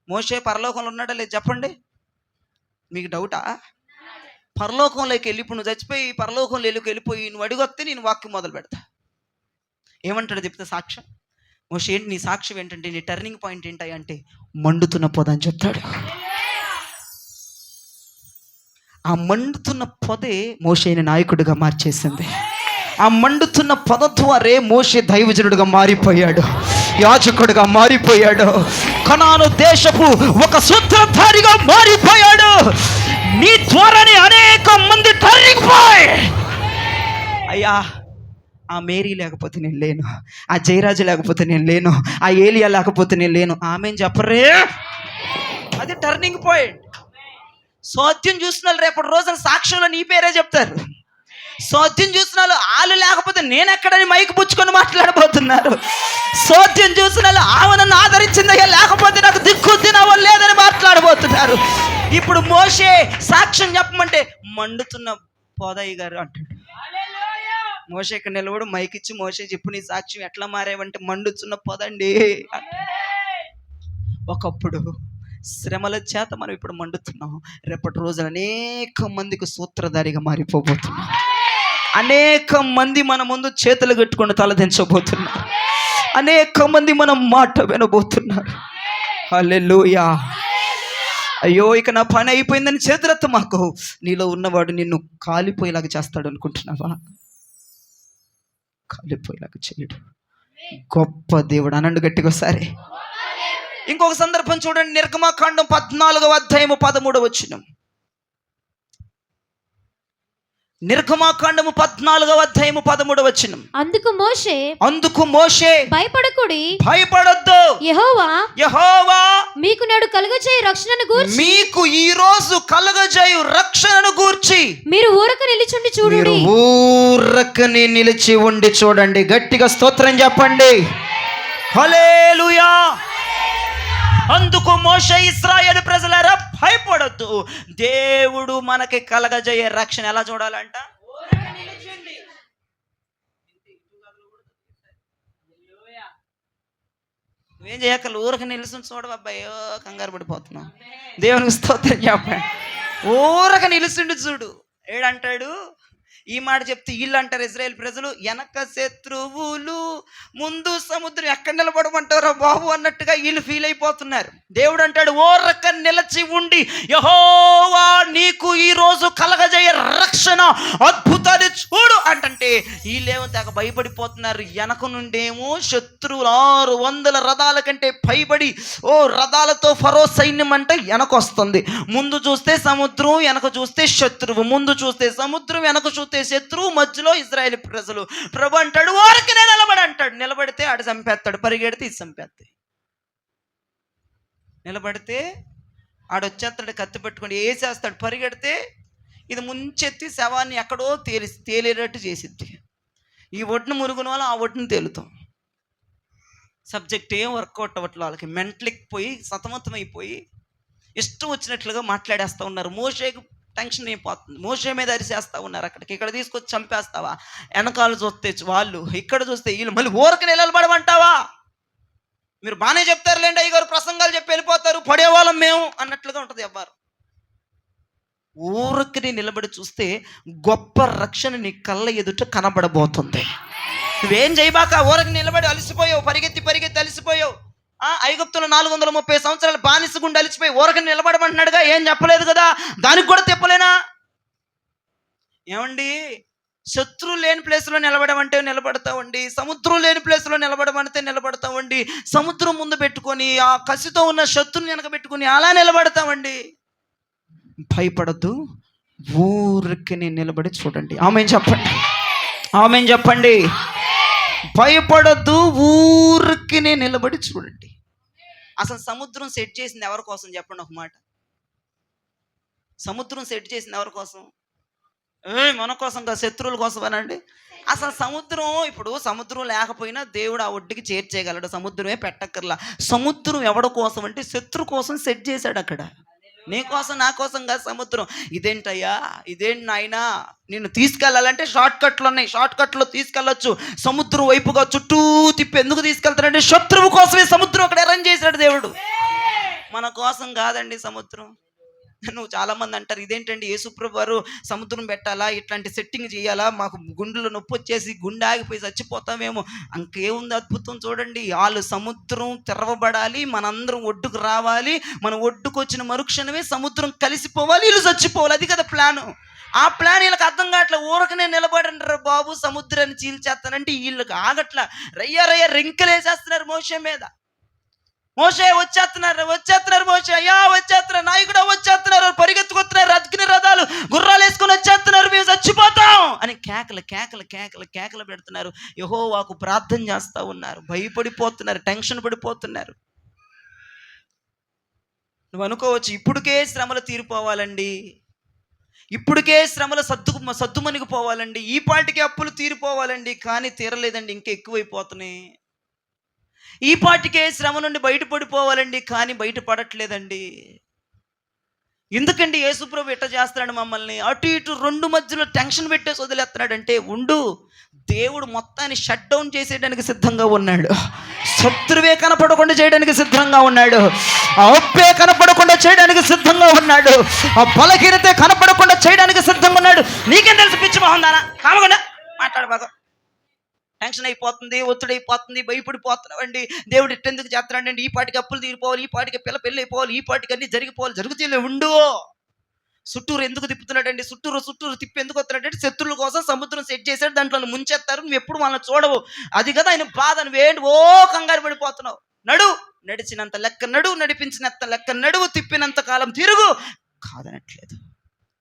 మోషే పరలోకంలో ఉన్నాడా లేదు చెప్పండి. మీకు డౌటా? పరలోకంలోకి వెళ్ళి ఇప్పుడు నువ్వు చచ్చిపోయి పరలోకంలోకి వెళ్ళిపోయి నువ్వు అడిగొస్తే నేను వాక్యం మొదలు పెడతా. ఏమంటాడు చెప్తే సాక్ష్యం? మోషే ఏంటి నీ సాక్ష్యం ఏంటంటే, నీ టర్నింగ్ పాయింట్ ఏంటి అంటే మండుతున్న పొద అని చెప్తాడు. ఆ మండుతున్న పొదే మోషేని నాయకుడిగా మార్చేసింది. ఆ మండుతున్న పొద ద్వారే మోషే దైవజనుడిగా మారిపోయాడు, యాజకుడిగా మారిపోయాడు, కనాను దేశపు ఒక సూత్రధారిగా మారిపోయాడు. నీ ద్వారానే అనేక పోయి. అయ్యా, ఆ మేరీ లేకపోతే నేను లేను, ఆ జయరాజు లేకపోతే నేను లేను, ఆ ఏలియా లేకపోతే నేను లేను. ఆమె చెప్పరే, అది టర్నింగ్ పాయింట్. సోద్యం చూసిన వాళ్ళు రేపటి రోజున సాక్ష్యంలో నీ పేరే చెప్తారు. సోద్యం చూసిన వాళ్ళు లేకపోతే నేను ఎక్కడని మైకు పుచ్చుకొని మాట్లాడబోతున్నారు. సోద్యం చూసిన వాళ్ళు ఆమె నన్ను ఆదరించిందయ్యా, లేకపోతే నాకు దిక్కు తినవ లేదని మాట్లాడబోతున్నారు. ఇప్పుడు మోషే సాక్ష్యం చెప్పమంటే మండుతున్న పోదయ్య గారు అంటాడు. మోషే ఇక్కడ నిలబడు, మైక్ ఇచ్చి మోషే చెప్పు నీ సాక్ష్యం ఎట్లా మారేవంటే మండుతున్న పొదండి. ఒకప్పుడు శ్రమల చేత మనం ఇప్పుడు మండుతున్నాం. రేపటి రోజున అనేక మందికి సూత్రధారిగా మారిపోబోతున్నాం. అనేక మంది మన ముందు చేతులు కట్టుకొని తలదించబోతున్నారు. అనేక మంది మన మాట వినబోతున్నారు. హల్లెలూయా. అయ్యో, ఇక నా పని అయిపోయిందని చేతులెత్త మాకు. నీలో ఉన్నవాడు నిన్ను కాలిపోయేలాగా చేస్తాడు అనుకుంటున్నావా? కాలిపోయేలాగా చేయడు. గొప్ప దేవుడు అనండు గట్టిగా ఒకసారి. ఇంకొక సందర్భం చూడండి, నిర్గమకాండం 14వ అధ్యాయము 13వ వచనం. నిర్గమకాండము 14వ అధ్యాయము 13వ వచనం. అందుకు మోషే భయపడకుడి, భయపడొద్దు, యెహోవా మీకు నేడు కలుగజేయు రక్షణను గూర్చి, మీకు ఈ రోజు కలుగజేయు రక్షణను గూర్చి మీరు ఊరక నిలిచుండి చూడండి. ఊరకని నిలిచి ఉండి చూడండి. గట్టిగా స్తోత్రం చెప్పండి. హల్లెలూయా. అందుకు మోషే ఇశ్రాయేలు ప్రజలారా భయపడొద్దు, దేవుడు మనకి కలగజేయే రక్షణ ఎలా చూడాలంట? నువ్వేం చేయక్కర్లేదు, ఊరక నిలుచుని చూడవబ్బాయో, కంగారు పడిపోతున్నావు. దేవునికి స్తోత్రం చెప్పండి. ఊరక నిలుచుండి చూడు. ఏడంటాడు, ఈ మాట చెప్తే వీళ్ళు అంటారు ఇశ్రాయేల్ ప్రజలు, వెనక శత్రువులు ముందు సముద్రం, ఎక్కడ నిలబడమంటారో బాబు అన్నట్టుగా వీళ్ళు ఫీల్ అయిపోతున్నారు. దేవుడు అంటాడు, ఓరక నిలిచి ఉండి యెహోవా నీకు ఈ రోజు కలగజేయ రక్షణ అద్భుతాన్ని చూడు అంటే వీళ్ళేమో తెగ భయపడిపోతున్నారు. వెనక నుండేమో శత్రువులు 600 రథాల కంటే పైబడి రథాలతో ఫరో సైన్యం అంటే వెనక వస్తుంది. ముందు చూస్తే సముద్రం, వెనక చూస్తే శత్రువు. ముందు చూస్తే సముద్రం, వెనక చూస్తే శత్రువు, మధ్యలో ఇశ్రాయేలు ప్రజలు. ప్రభు అంటాడు ఊరకనే నిలబడి అంటాడు. నిలబడితే ఆడు చంపేస్తాడు, పరిగెడితే ఇది చంపేస్తాయి. నిలబడితే ఆడొచ్చేస్తాడు, కత్తి పెట్టుకొని వేసేస్తాడు. పరిగెడితే ఇది ముంచెత్తి శవాన్ని ఎక్కడో తేలేటట్టు చేసిద్ది. ఈ ఒడ్డును మురుగున వాళ్ళు ఆ ఒడ్డును తేలుతాం. సబ్జెక్ట్ ఏం వర్కౌట్ అవ్వట్లేదు వాళ్ళకి. మెంటలిక్కిపోయి సతమతమైపోయి ఇష్టం వచ్చినట్లుగా మాట్లాడేస్తూ ఉన్నారు. మోషేకి టెన్షన్ అయిపోతుంది. మోషే మీద అరిసేస్తూ ఉన్నారు. అక్కడికి ఇక్కడ తీసుకొచ్చి చంపేస్తావా? వెనకాల చూస్తే వాళ్ళు, ఇక్కడ చూస్తే వీళ్ళు. మళ్ళీ ఊరకని నిలబడమంటావా? మీరు బాగానే చెప్తారులేండి అయ్య గారు, ప్రసంగాలు చెప్పి వెళ్ళిపోతారు, పడేవాళ్ళం మేము అన్నట్లుగా ఉంటుంది. ఎవ్వరు ఊరకని నిలబడి చూస్తే గొప్ప రక్షణ నీ కళ్ళ ఎదుట కనబడబోతుంది. నువ్వేం చేయబాక, ఊరకి నిలబడి అలసిపోయావు, పరిగెత్తి అలసిపోయావు. ఐగుప్తులో 430 సంవత్సరాలు బానిస గుండా అలిచిపోయి ఊరకని నిలబడమంటున్నాడుగా, ఏం చెప్పలేదు కదా, దానికి కూడా తిప్పలేనా? ఏమండి, శత్రువు లేని ప్లేస్లో నిలబడమంటే నిలబడతామండి, సముద్రం లేని ప్లేస్లో నిలబడమంటే నిలబడతామండి, సముద్రం ముందు పెట్టుకొని ఆ కసితో ఉన్న శత్రువుని వెనక పెట్టుకొని అలా నిలబడతామండి. భయపడద్దు, ఊరికనే నిలబడి చూడండి. ఆమేన్ చెప్పండి, ఆమేన్ చెప్పండి. భయపడద్దు, ఊరికనే నిలబడి చూడండి. అసలు సముద్రం సెట్ చేసింది ఎవరి కోసం చెప్పండి ఒక మాట. సముద్రం సెట్ చేసింది ఎవరి కోసం? మన కోసం కాదు, శత్రువుల కోసం అనండి. అసలు సముద్రం, ఇప్పుడు సముద్రం లేకపోయినా దేవుడు ఆ ఒడ్డుకి చేర్చేయగలడు. సముద్రమే పెట్టక్కర్లా. సముద్రం ఎవడి కోసం అంటే శత్రు కోసం సెట్ చేశాడు అక్కడ. నీ కోసం నా కోసం కాదు సముద్రం. ఇదేంటయ్యా, ఇదేంటి నాయనా, నిన్ను తీసుకెళ్ళాలంటే షార్ట్ కట్లు ఉన్నాయి, షార్ట్ కట్లో తీసుకెళ్ళొచ్చు. సముద్రం వైపుగా చుట్టూ తిప్పి ఎందుకు తీసుకెళ్తాడంటే శత్రువు కోసమే సముద్రం అక్కడ అరేంజ్ చేశాడు దేవుడు. మన కోసం కాదండి సముద్రం. నువ్వు చాలామంది అంటారు, ఇదేంటండి యేసుప్రభు వారు సముద్రం పెట్టాలా, ఇట్లాంటి సెట్టింగ్ చేయాలా, మాకు గుండెలో నొప్పి వచ్చేసి గుండె ఆగిపోయి చచ్చిపోతామేమో. ఇంకేముంది అద్భుతం చూడండి. వాళ్ళు సముద్రం తెరవబడాలి, మనందరం ఒడ్డుకు రావాలి, మన ఒడ్డుకు వచ్చిన మరుక్షణమే సముద్రం కలిసిపోవాలి, వీళ్ళు చచ్చిపోవాలి. అది కదా ప్లాను. ఆ ప్లాన్ వీళ్ళకి అర్థం కావట్లే. ఊరకనే నిలబడంటారు బాబు, సముద్రాన్ని చీల్చేస్తానంటే వీళ్ళకి ఆగట్లా. రయ్య రెంకలేసేస్తున్నారు మోషే మీద. మోషే వచ్చేస్తున్నారు మోషే, అయ్యా వచ్చేస్తున్నారు, నాయకుడు వచ్చేస్తున్నారు, పరిగెత్తుకొస్తున్నారు, రథకిన రథాలు గుర్రాలు వేసుకొని వచ్చేస్తున్నారు, మేము చచ్చిపో కేకలు కేకలు కేకలు కేకలు పెడుతున్నారు. యెహోవాకు ప్రార్థన చేస్తూ ఉన్నారు, భయపడిపోతున్నారు, టెన్షన్ పడిపోతున్నారు. నువ్వు అనుకోవచ్చు, ఇప్పటికే శ్రమలు తీరిపోవాలండి, ఇప్పటికే శ్రమలు సద్దుమణిగిపోవాలండి, ఈ పాటికి అప్పులు తీరిపోవాలండి. కానీ తీరలేదండి, ఇంకా ఎక్కువైపోతున్నాయి. ఈ పాటికే శ్రమ నుండి బయటపడిపోవాలండి, కానీ బయటపడట్లేదండి. ఎందుకండి యేసుప్రభు ఎట్ట చేస్తున్నాడు మమ్మల్ని? అటు ఇటు రెండు మధ్యలో టెన్షన్ పెట్టేసి వదిలేస్తున్నాడంటే, ఉండు, దేవుడు మొత్తాన్ని షట్ డౌన్ చేసేయడానికి సిద్ధంగా ఉన్నాడు. శత్రువే కనపడకుండా చేయడానికి సిద్ధంగా ఉన్నాడు. ఆ ఒప్పే కనపడకుండా చేయడానికి సిద్ధంగా ఉన్నాడు. ఆ బలహీనతే కనపడకుండా చేయడానికి సిద్ధంగా ఉన్నాడు. నీకేం తెలుసు పిచ్చి బాగుందానా? కామకుండా మాట్లాడబాగా. టెన్షన్ అయిపోతుంది, ఒత్తిడి అయిపోతుంది, భయపడిపోతున్నావండి. దేవుడు ఎట్టెందుకు చేస్తున్నాడండి? ఈ పాటికి అప్పులు తీరిపోవాలి, ఈ పాటికి పెళ్ళి అయిపోవాలి, ఈ పాటికి అన్నీ జరిగిపోవాలి. జరుగుతూనే ఉండు. చుట్టూరు ఎందుకు తిప్పుతున్నాడండి? చుట్టూరు తిప్పి ఎందుకు వస్తున్నాడంటే, శత్రువుల కోసం సముద్రం సెట్ చేశాడు, దాంట్లో ముంచేస్తారు, నువ్వు ఎప్పుడు వాళ్ళని చూడవు. అది కదా ఆయన బాధ. నువ్వేంటి ఓ కంగారు పడిపోతున్నావు? నడిచినంత లెక్క నడువు, నడిపించినంత లెక్క నడువు, తిప్పినంత కాలం తిరుగు. కాదనట్లేదు.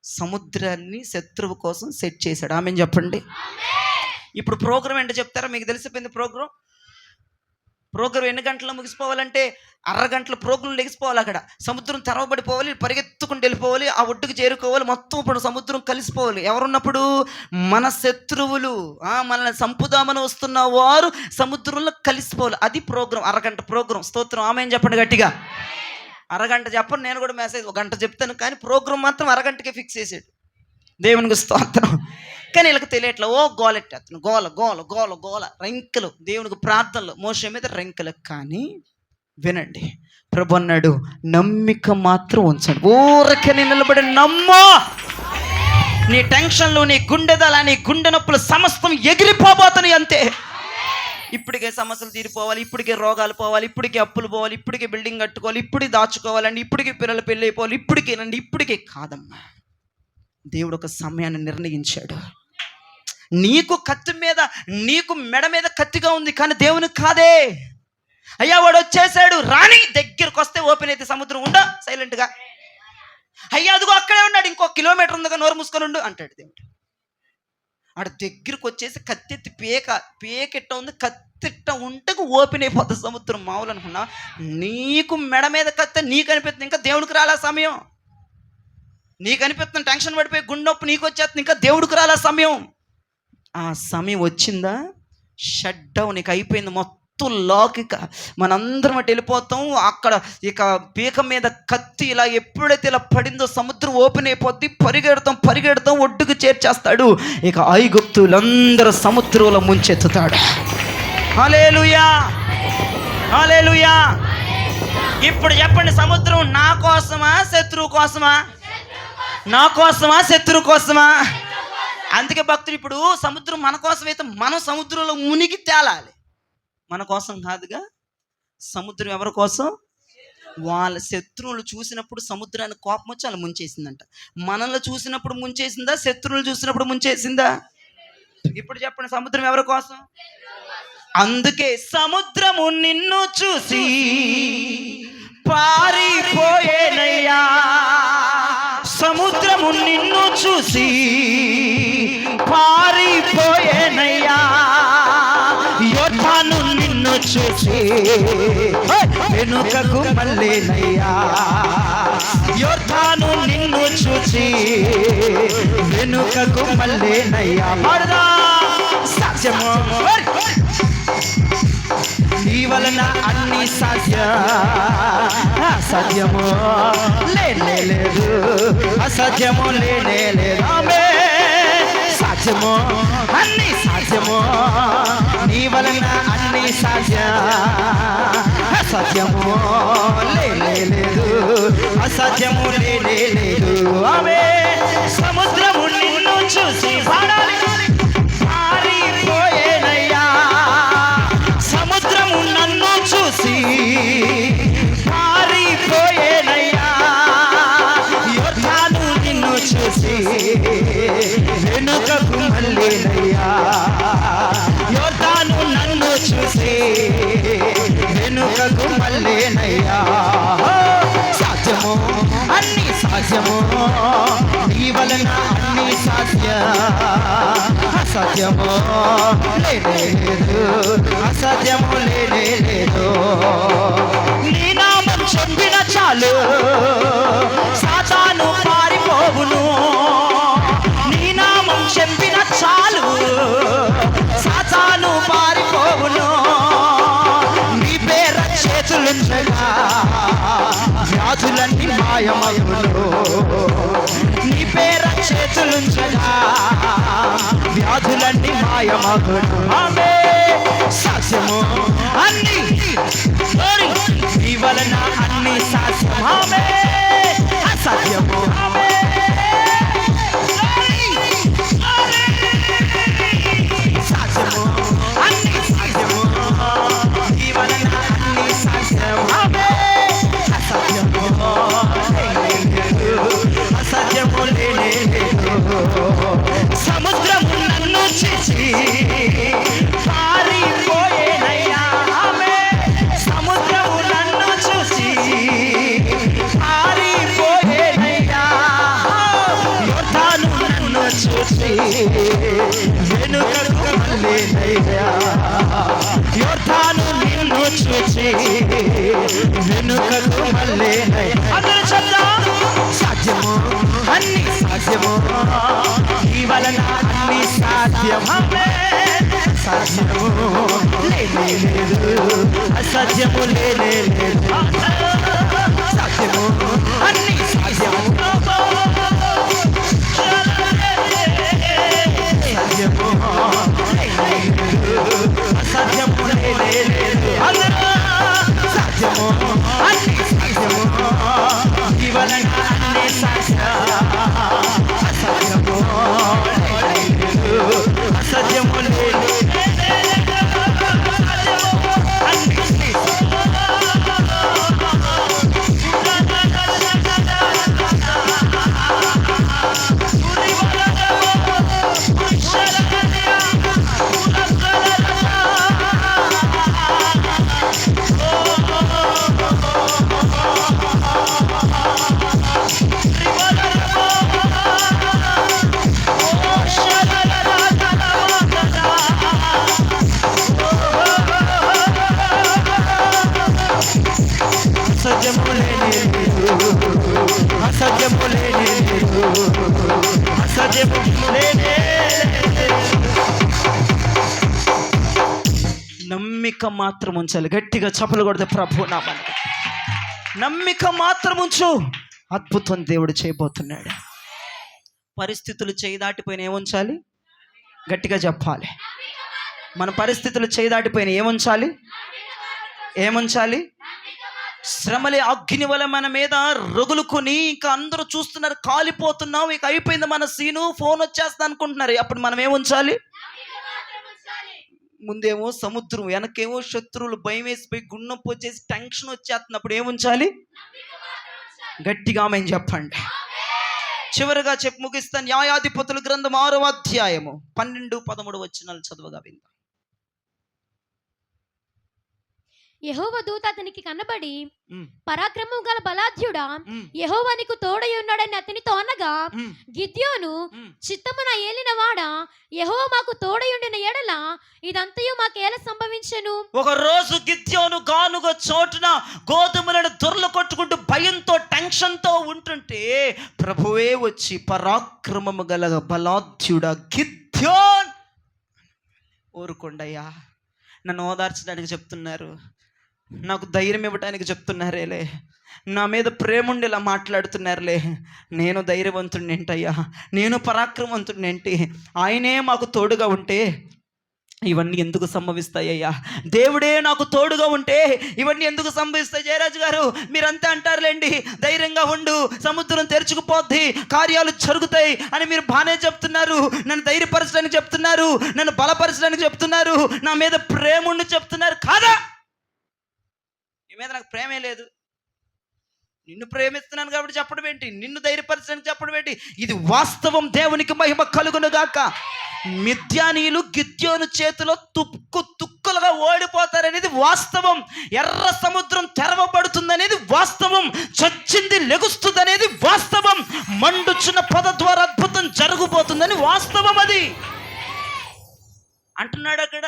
సముద్రాన్ని శత్రువు కోసం సెట్ చేశాడు. ఆమెను చెప్పండి. ఇప్పుడు ప్రోగ్రామ్ ఏంటో చెప్తారా? మీకు తెలిసిపోయింది. ప్రోగ్రామ్ ఎన్ని గంటల్లో ముగిసిపోవాలంటే, అరగంటల ప్రోగ్రాం లెగిసిపోవాలి. అక్కడ సముద్రం తెరవబడిపోవాలి, పరిగెత్తుకుంటూ వెళ్ళిపోవాలి, ఆ ఒడ్డుకు చేరుకోవాలి. మొత్తం ఇప్పుడు సముద్రం కలిసిపోవాలి. ఎవరున్నప్పుడు? మన శత్రువులు, మనల్ని సంపుదామని వస్తున్న వారు సముద్రంలో కలిసిపోవాలి. అది ప్రోగ్రాం, అరగంట ప్రోగ్రాం. స్తోత్రం, ఆమేన్ చెప్పండి గట్టిగా. అరగంట చెప్పను, నేను కూడా మెసేజ్ 1 గంట చెప్తాను, కానీ ప్రోగ్రాం మాత్రం అరగంటకే ఫిక్స్ చేసాడు. దేవునికి స్తోత్రం. కానీ వీళ్ళకి తెలియట్లా. ఓ గోలెట్టేస్తాను, గోల గోల గోల గోల, రెంకలు, దేవునికి ప్రార్థనలు, మోషే మీద రెంకలు. కానీ వినండి, ప్రభు అన్నాడు, నమ్మిక మాత్రం ఉంచండి. ఊరకని నిలబడి నమ్మో. నీ టెన్షన్లు, నీ గుండెదల, నీ గుండె నొప్పులు సమస్తం ఎగిరిపోబోతున్నాయి అంతే. ఇప్పటికే సమస్యలు తీరిపోవాలి, ఇప్పటికే రోగాలు పోవాలి, ఇప్పటికే అప్పులు పోవాలి, ఇప్పటికే బిల్డింగ్ కట్టుకోవాలి, ఇప్పటికి దాచుకోవాలండి, ఇప్పటికే పిల్లలు పెళ్ళి అయిపోవాలి, ఇప్పటికేనండి, ఇప్పటికే కాదమ్మా. దేవుడు ఒక సమయాన్ని నిర్ణయించాడు. నీకు కత్తి మీద, నీకు మెడ మీద కత్తిగా ఉంది, కానీ దేవునికి కాదే. అయ్యా వాడు వచ్చేసాడు, రాని దగ్గరకు వస్తే ఓపెన్ అయితే సముద్రం, ఉండ సైలెంట్గా. అయ్యా అదిగో అక్కడే ఉన్నాడు, ఇంకో కిలోమీటర్ ఉందిగా, నోరు మూసుకొని ఉండు అంటాడు దేవుడు. ఆడ దగ్గరకు వచ్చేసి కత్తెత్తి పేకెట్ట ఉంది, కత్తిట్ట ఉంటే ఓపెన్ అయిపోతుంది సముద్రం. మామూలు అనుకున్నా, నీకు మెడ మీద కత్తి నీకు అనిపిస్తుంది, ఇంకా దేవుడికి రాలే సమయం. నీకు అనిపిస్తుంది టెన్షన్ పడిపోయి గుండె నొప్పి నీకు వచ్చేస్తుంది, ఇంకా దేవుడికి రాలే సమయం. ఆ సమయం వచ్చిందా, షట్ డౌన్, ఇక అయిపోయింది మొత్తం లాకిక. మనందరం అటు వెళ్ళిపోతాం. అక్కడ ఇక పీక మీద కత్తి ఇలా ఎప్పుడైతే ఇలా పడిందో సముద్రం ఓపెన్ అయిపోద్ది. పరిగెడతాం, ఒడ్డుకు చేర్చేస్తాడు. ఇక ఐగుప్తులందరూ సముద్రంలో ముంచెత్తుతాడు. హల్లెలూయా, హల్లెలూయా. ఇప్పుడు చెప్పండి, సముద్రం నా కోసమా శత్రువు కోసమా? నా కోసమా శత్రువు కోసమా? అందుకే భక్తులు, ఇప్పుడు సముద్రం మన కోసం అయితే మనం సముద్రంలో మునిగి తేలాలి. మన కోసం కాదుగా. సముద్రం ఎవరి కోసం? వాళ్ళ శత్రువులు చూసినప్పుడు సముద్రానికి కోపం వచ్చి అలా ముంచేసిందంట. మనల్ని చూసినప్పుడు ముంచేసిందా? శత్రువులు చూసినప్పుడు ముంచేసిందా? ఇప్పుడు చెప్పండి, సముద్రం ఎవరి కోసం? అందుకే సముద్రము నిన్ను చూసి పారిపోయేనయ్యా. సముద్రము నిన్ను చూసి పారిపోయేనయ్యా. యోర్దాను నిన్ను చూసి వెనుకకు మళ్ళేనయ్యా. యోర్దాను నిన్ను చూసి వెనుకకు మళ్ళేనయ్యా. సాధ్యమో నీ వలన అన్ని అసాధ్యము లేదు, అసాధ్యము లేదు. సాధ్యము అన్ని సాధ్యము, నీ వలన అన్ని అసాధ్యము లేదు, అసాధ్యము లేదు. ఆమె సముద్రము నిన్ను చూసి పారిపోయేనయ్యా. సముద్రము నన్ను చూసి పారిపోయేనయ్యా. యోర్దాను నిన్ను చూసి వెనుకకు మళ్ళేనయ్యా. యోర్దాను నన్ను చూసి వెనుకకు మళ్ళేనయ్యా. సాధ్యము అన్ని సాధ్యము, నీ వలన అన్ని అన్ని సాధ్య అసాధ్యము లేనే లేదు, అసాధ్యము లేనే లేదు. నీ నామం చెప్పిన చాలు సాతాను పారిపోవును. నీ నామం చెప్పిన చాలు సాతాను పారిపోవును. నీ పేర చేతులుంచగా వ్యాధులన్నీ మాయమగును. నీ పేర చేతులుంచగా వ్యాధులన్నీ మాయమగును. ఆమేన్. సాధ్యము అన్ని నీ వలన అన్ని సాధ్యం. ఆమేన్. అసాధ్యము సాధ్యము అన్ని సాధ్యము నీ వలన అన్ని సాధ్యం. ఆమేన్. అసాధ్యము అసాధ్యము లేనే లేదు. సముద్రము నన్ను చేసి పారిపోయేనయ్యా. ఆమేన్. సముద్రము నన్ను చూసి పారిపోయేనయ్యా. యోర్దాను నన్ను చూసి వెనుకకు మళ్ళేనయ్యా. యోర్దాను నిన్ను చూసి వెనుకకు మళ్ళేనయ్యా. అందరూ చెప్దాం. సాధ్యము అన్ని సాధ్యము నీ వలన అన్ని సాధ్యం. ఆమేన్. సాధ్యము లేనే లేదు, అసాధ్యము లేనే లేదు. సాధ్యము అన్ని సాధ్యము సాధ్యము లేనే లేదు, అసాధ్యము లేనే లేదు. అందరూ సాధ్యము అన్ని సాధ్యము నీ వలన అన్ని సాధ్యం. అసాధ్యము లేదు, అసాధ్యము లేదు. అసాధ్యము లేనే లేదు, అసాధ్యము లేనే లేదు, అసాధ్యము లేనే లేదు. నమ్మిక మాత్రం ఉంచాలి. గట్టిగా చప్పలు కొడితే ప్రభు నామమున నమ్మిక మాత్రం ఉంచు. అద్భుతం దేవుడు చేయబోతున్నాడు. పరిస్థితులు చేయి దాటిపోయిన ఏముంచాలి? గట్టిగా చెప్పాలి. మన పరిస్థితులు చేయి దాటిపోయిన ఏముంచాలి? ఏముంచాలి? శ్రమలే అగ్ని వల్ల మన మీద రగులుకొని ఇంకా అందరూ చూస్తున్నారు, కాలిపోతున్నాం, ఇక అయిపోయింది మన సీను, ఫోన్ వచ్చేస్తా అనుకుంటున్నారు. అప్పుడు మనం ఏముంచాలి? ముందేమో సముద్రం, వెనకేమో శత్రువులు, భయం వేసిపోయి గున్నొప్పి వచ్చేసి టెన్షన్ వచ్చేస్తున్నప్పుడు ఏముంచాలి? గట్టిగా మేము చెప్పండి. చివరిగా చెప్పి ముగిస్తాను. న్యాయాధిపతుల గ్రంథం 6వ అధ్యాయము 12-13 వచనాలు చదువుగా విందాం. యెహోవా దూత అతనికి కనబడి, పరాక్రమం గల బలాఢ్యుడా, యెహోవా నీకు తోడై ఉన్నాడని అతనితో అనగా, గిద్యోను చిత్తమున ఏలినవాడా, యెహోవా మాకు తోడై ఉండిన ఎడల ఇదంతయు మాకేలా సంభవించెను? ఒక రోజు గిద్యోను గానుగ చోటున గోధుమలను దొర్లు కొట్టుకుంటూ భయంతో టెన్షన్తో ఉంటుంటే ప్రభువే వచ్చి, పరాక్రమము గల బలాఢ్యుడా గిద్యోన్, ఊరుకోండయ్యా, నన్ను ఓదార్చడానికి చెప్తున్నారు, నాకు ధైర్యం ఇవ్వడానికి చెప్తున్నారేలే, నా మీద ప్రేమ ఉండి ఇలా మాట్లాడుతున్నారులే, నేను ధైర్యవంతుడిని ఏంటయ్యా, నేను పరాక్రమవంతుడిని ఏంటి, ఆయనే మాకు తోడుగా ఉంటే ఇవన్నీ ఎందుకు సంభవిస్తాయ్యా? దేవుడే నాకు తోడుగా ఉంటే ఇవన్నీ ఎందుకు సంభవిస్తాయి? జయరాజు గారు మీరంతా అంటారులేండి, ధైర్యంగా ఉండు, సముద్రం తెరుచుకుపోద్ది, కార్యాలు జరుగుతాయి అని మీరు బాగానే చెప్తున్నారు, నన్ను ధైర్యపరచడానికి చెప్తున్నారు, నన్ను బలపరచడానికి చెప్తున్నారు, నా మీద ప్రేమ ఉండి చెప్తున్నారు. కాదా? నీ మీద నాకు ప్రేమే లేదు, నిన్ను ప్రేమిస్తున్నాను కాబట్టి చెప్పడం ఏంటి, నిన్ను ధైర్యపరచడానికి చెప్పడం ఏంటి? ఇది వాస్తవం. దేవునికి మహిమ కలుగును గాక. మిద్యానీయులు గిద్యోను చేతిలో తుక్కులుగా ఓడిపోతారనేది వాస్తవం. ఎర్ర సముద్రం తెరవబడుతుందనేది వాస్తవం. చచ్చింది లెగుస్తుంది అనేది వాస్తవం. మండుచున్న పద ద్వారా అద్భుతం జరగబోతుందని వాస్తవం అది అంటున్నాడు అక్కడ.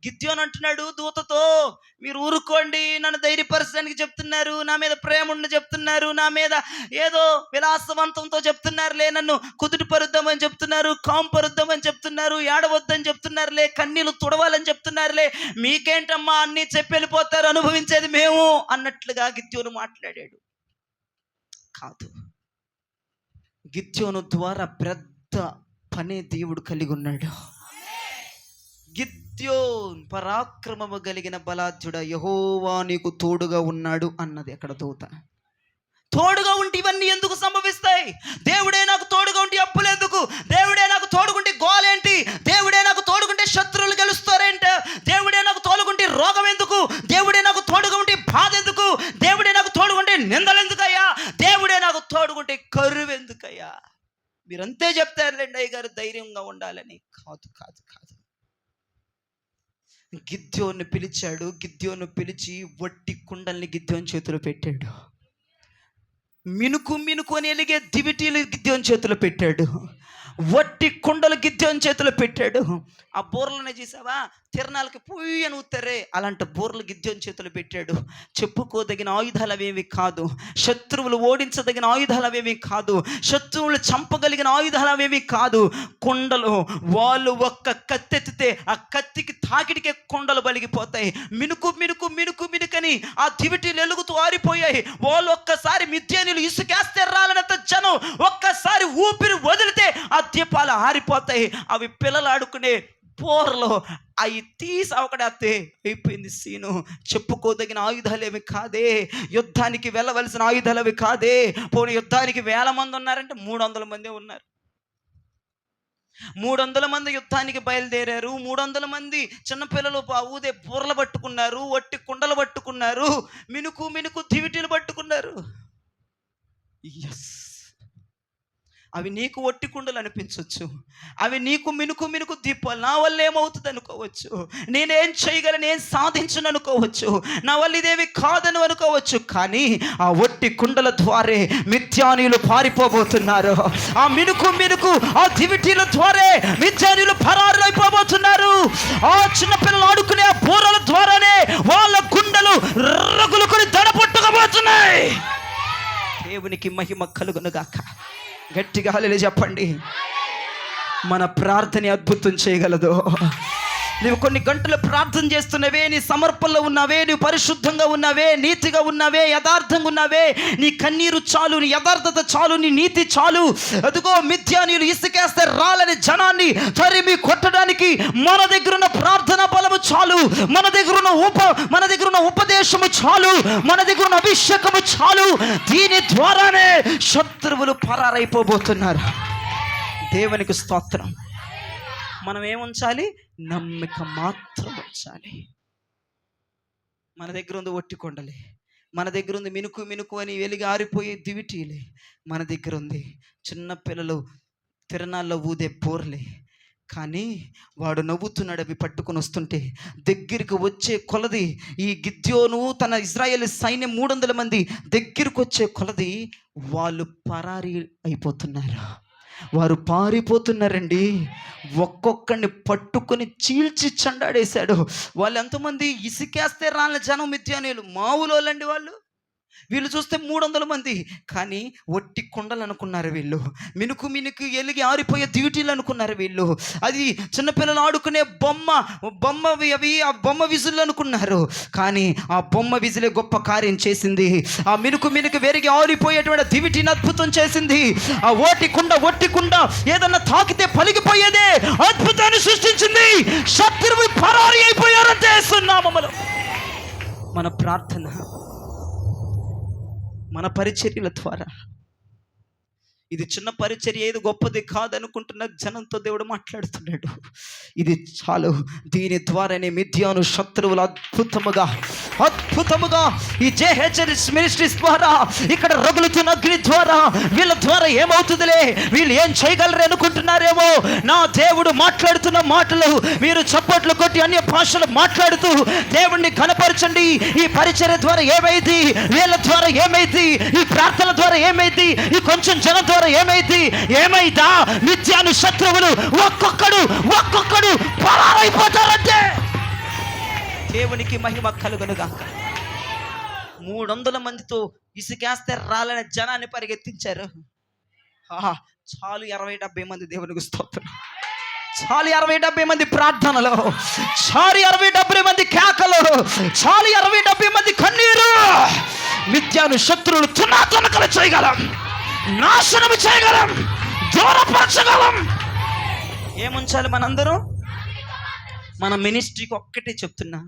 గిద్యోను అంటున్నాడు దూతతో, మీరు ఊరుకోండి, నన్ను ధైర్యపరచడానికి చెప్తున్నారు, నా మీద ప్రేమ ఉండి చెప్తున్నారు, నా మీద ఏదో విలాసవంతంతో చెప్తున్నారులే, నన్ను కుదుటిపరుద్దామని చెప్తున్నారు, కాంపరుద్దామని చెప్తున్నారు, ఏడవద్దని చెప్తున్నారులే, కన్నీళ్ళు తుడవాలని చెప్తున్నారులే, మీకేంటమ్మా అన్నీ చెప్పి వెళ్ళిపోతారు, అనుభవించేది మేము అన్నట్లుగా గిద్యోను మాట్లాడాడు. కాదు, గిద్యోను ద్వారా పెద్ద పనే దేవుడు కలిగి ఉన్నాడు. గిద్యోన్ పరాక్రమము కలిగిన బలాఢ్యుడ, యెహోవా నీకు తోడుగా ఉన్నాడు అన్నది అక్కడ దూత. తోడుగా ఉంటే ఇవన్నీ ఎందుకు సంభవిస్తాయి? దేవుడే నాకు తోడుగా ఉంటే అప్పులు ఎందుకు? దేవుడే నాకు తోడుకుంటే గోలేంటి? దేవుడే నాకు తోడుకుంటే శత్రువులు గెలుస్తారేంట? దేవుడే నాకు తోడుకుంటే రోగం ఎందుకు? దేవుడే నాకు తోడుగా ఉంటే బాధ ఎందుకు? దేవుడే నాకు తోడుకుంటే నిందలు ఎందుకయ్యా? దేవుడే నాకు తోడుకుంటే కరువు ఎందుకయ్యా? మీరంతే చెప్తారులేండి అయ్య గారు ధైర్యంగా ఉండాలని. కాదు కాదు కాదు. గిద్యోను పిలిచాడు. గిద్యోను పిలిచి వట్టి కుండల్ని గిద్యోని చేతిలో పెట్టాడు. మినుకు మినుకు అని ఎలిగే దివిటీలు గిద్యోని చేతిలో పెట్టాడు. వట్టి కుండలు గిద్యోని చేతిలో పెట్టాడు. ఆ బోర్లని చూసావా, తిరణాలకి పుయ్యి అని ఊతారే, అలాంటి బోర్లు గిద్యోని చేతిలో పెట్టాడు. చెప్పుకోదగిన ఆయుధాలు అవేవి కాదు, శత్రువులు ఓడించదగిన ఆయుధాలు అవేవి కాదు, శత్రువులు చంపగలిగిన ఆయుధాలు అవేవి కాదు. కుండలు వాళ్ళు ఒక్క కత్తెత్తితే ఆ కత్తికి తాకిడికే కుండలు బలిగిపోతాయి. మినుకు మినుకు మినుకు మినుకని ఆ దివిటీలు ఎలుగుతూ ఆరిపోయాయి. వాళ్ళు ఒక్కసారి మిద్యానీయులు ఇసుకేస్తే రాలనంత జనం ఒక్కసారి ఊపిరి వదిలితే ఆ దీపాలు ఆరిపోతాయి. అవి పిల్లలు ఆడుకునే బోర్లో అవి తీసి అవకడేస్తే అయిపోయింది సీను. చెప్పుకోదగిన ఆయుధాలు ఏమి కాదే, యుద్ధానికి వెళ్ళవలసిన ఆయుధాలు అవి కాదే. పోనీ యుద్ధానికి 1000 మంది ఉన్నారంటే 300 మందే ఉన్నారు. 300 మంది యుద్ధానికి బయలుదేరారు. 300 మంది చిన్నపిల్లలు ఊదే బూరలు పట్టుకున్నారు, వట్టి కుండలు పట్టుకున్నారు, మినుకు మినుకు దివిటీలు పట్టుకున్నారు. ఎస్, అవి నీకు ఒట్టి కుండలు అనిపించవచ్చు, అవి నీకు మినుకు మినుకు దీపాలు. నా వల్ల ఏమవుతుంది అనుకోవచ్చు, నేనేం చేయగలను, నేను సాధించను అనుకోవచ్చు, నా వల్ల ఇదేవి కాదని అనుకోవచ్చు. కానీ ఆ ఒట్టి కుండల ద్వారే మిద్యానీయులు పారిపోబోతున్నారు. ఆ మినుకు మినుకు ఆ దివిటీల ద్వారే మిద్యానీయులు పరారులైపోబోతున్నారు. ఆ చిన్నపిల్లలు ఆడుకునే ఆ బూరల ద్వారానే వాళ్ళ గుండెలు రగులుకొని దడపట్టుకోబోతున్నాయి. దేవునికి మహిమ కలుగునుగాక. గట్టిగా హల్లెలూయా చెప్పండి. మన ప్రార్థన అద్భుతం చేయగలదు. నువ్వు కొన్ని గంటలు ప్రార్థన చేస్తున్నవే, నీ సమర్పణలో ఉన్నావే, నువ్వు పరిశుద్ధంగా ఉన్నావే, నీతిగా ఉన్నావే, యథార్థంగా ఉన్నావే, నీ కన్నీరు చాలు, నీ యథార్థత చాలు, నీ నీతి చాలు. అదిగో మిద్యానీయులు ఇసుకేస్తే రాలని జనాన్ని తరిమి కొట్టడానికి మన దగ్గర ఉన్న ప్రార్థన బలము చాలు, మన దగ్గర ఉన్న ఉపదేశము చాలు, మన దగ్గర ఉన్న అభిషేకము చాలు. దీని ద్వారానే శత్రువులు పరారైపోబోతున్నారు. దేవునికి స్తోత్రం. మనం ఏముంచాలి? నమ్మిక మాత్రం ఉంచాలి. మన దగ్గర ఉంది ఒట్టి కొండలే, మన దగ్గర ఉంది మినుకు మినుకు అని వెలిగి ఆరిపోయే దివిటీలే, మన దగ్గర ఉంది చిన్న పిల్లలు తిరణాల్లో ఊదే బోర్లే. కానీ వాడు నవ్వుతున్నాడు. అవి పట్టుకొని వస్తుంటే దగ్గరికి వచ్చే కొలది ఈ గిద్యోను తన ఇశ్రాయేలు సైన్యం 300 మంది దగ్గరికి వచ్చే కొలది వాళ్ళు పరారి అయిపోతున్నారు, వారు పారిపోతున్నారండి. ఒక్కొక్కడిని పట్టుకొని చీల్చి చండాడేశాడు. వాళ్ళు ఎంతమంది? ఇసుకేస్తే రాళ్ళ జనం మిద్యానీయులు, మావులోళ్ళండి వాళ్ళు. వీళ్ళు చూస్తే 300 మంది, కానీ ఒట్టి కొండలు అనుకున్నారు వీళ్ళు, మినుకు మినుకు ఎలిగి ఆరిపోయే దివిటీలు అనుకున్నారు వీళ్ళు. అది చిన్నపిల్లలు ఆడుకునే బొమ్మవి అవి ఆ బొమ్మ విజులు అనుకున్నారు. కానీ ఆ బొమ్మ విజులే గొప్ప కార్యం చేసింది. ఆ మినుకు మినుకు వెరిగి ఆరిపోయేటువంటి దివిటీని అద్భుతం చేసింది. ఆ ఒట్టి కుండ ఏదన్నా తాకితే పలిగిపోయేదే అద్భుతాన్ని సృష్టించింది. శత్రువు పరారి అయిపోయారంటే సున్నామములో. మన ప్రార్థన, మన పరిచర్యల ద్వారా, ఇది చిన్న పరిచర్య, ఏది గొప్పది కాదనుకుంటున్న జనంతో దేవుడు మాట్లాడుతున్నాడు. ఇది చాలు. దీని ద్వారానే మిద్యాను శత్రువులు అద్భుతముగా అద్భుతముగా ఈ జేహెచ్ఎస్ మినిస్ట్రీస్ ద్వారా, ఇక్కడ రగులుతున్న అగ్ని ద్వారా, వీళ్ళ ద్వారా ఏమవుతుందిలే, వీళ్ళు ఏం చేయగలరు అనుకుంటున్నారేమో. నా దేవుడు మాట్లాడుతున్న మాటలు మీరు చప్పట్లు కొట్టి అన్య భాషలు మాట్లాడుతూ దేవుణ్ణి కనపరచండి. ఈ పరిచర్య ద్వారా ఏమైంది, వీళ్ళ ద్వారా ఏమైంది, ఈ ప్రార్థన ద్వారా ఏమైంది, ఈ కొంచెం జనం ద్వారా ఏమైంది, ఏమైందా? నిత్యాను శత్రువులు ఒక్కొక్కడు పరారైపోతారంటే. దేవునికి మహిమ కలుగునుగాక. 300 మందితో ఇసుకేస్తే రాలని జనాన్ని పరిగెత్తించారు. చాలు 60-70 మంది దేవునికి స్తోత్రం. చాలు 60-70 మంది ప్రార్థనలు, చాలు 60-70 మంది కేకలు, చాలు 60-70 మంది కన్నీరు. నిత్యాను శత్రువులు తునాతునకలు చేయగలం, నాశనం చేయగలం, దూరపరచగలం. ఏముంచాలి మనందరం? మన మినిస్ట్రీకి ఒక్కటే చెప్తున్నా,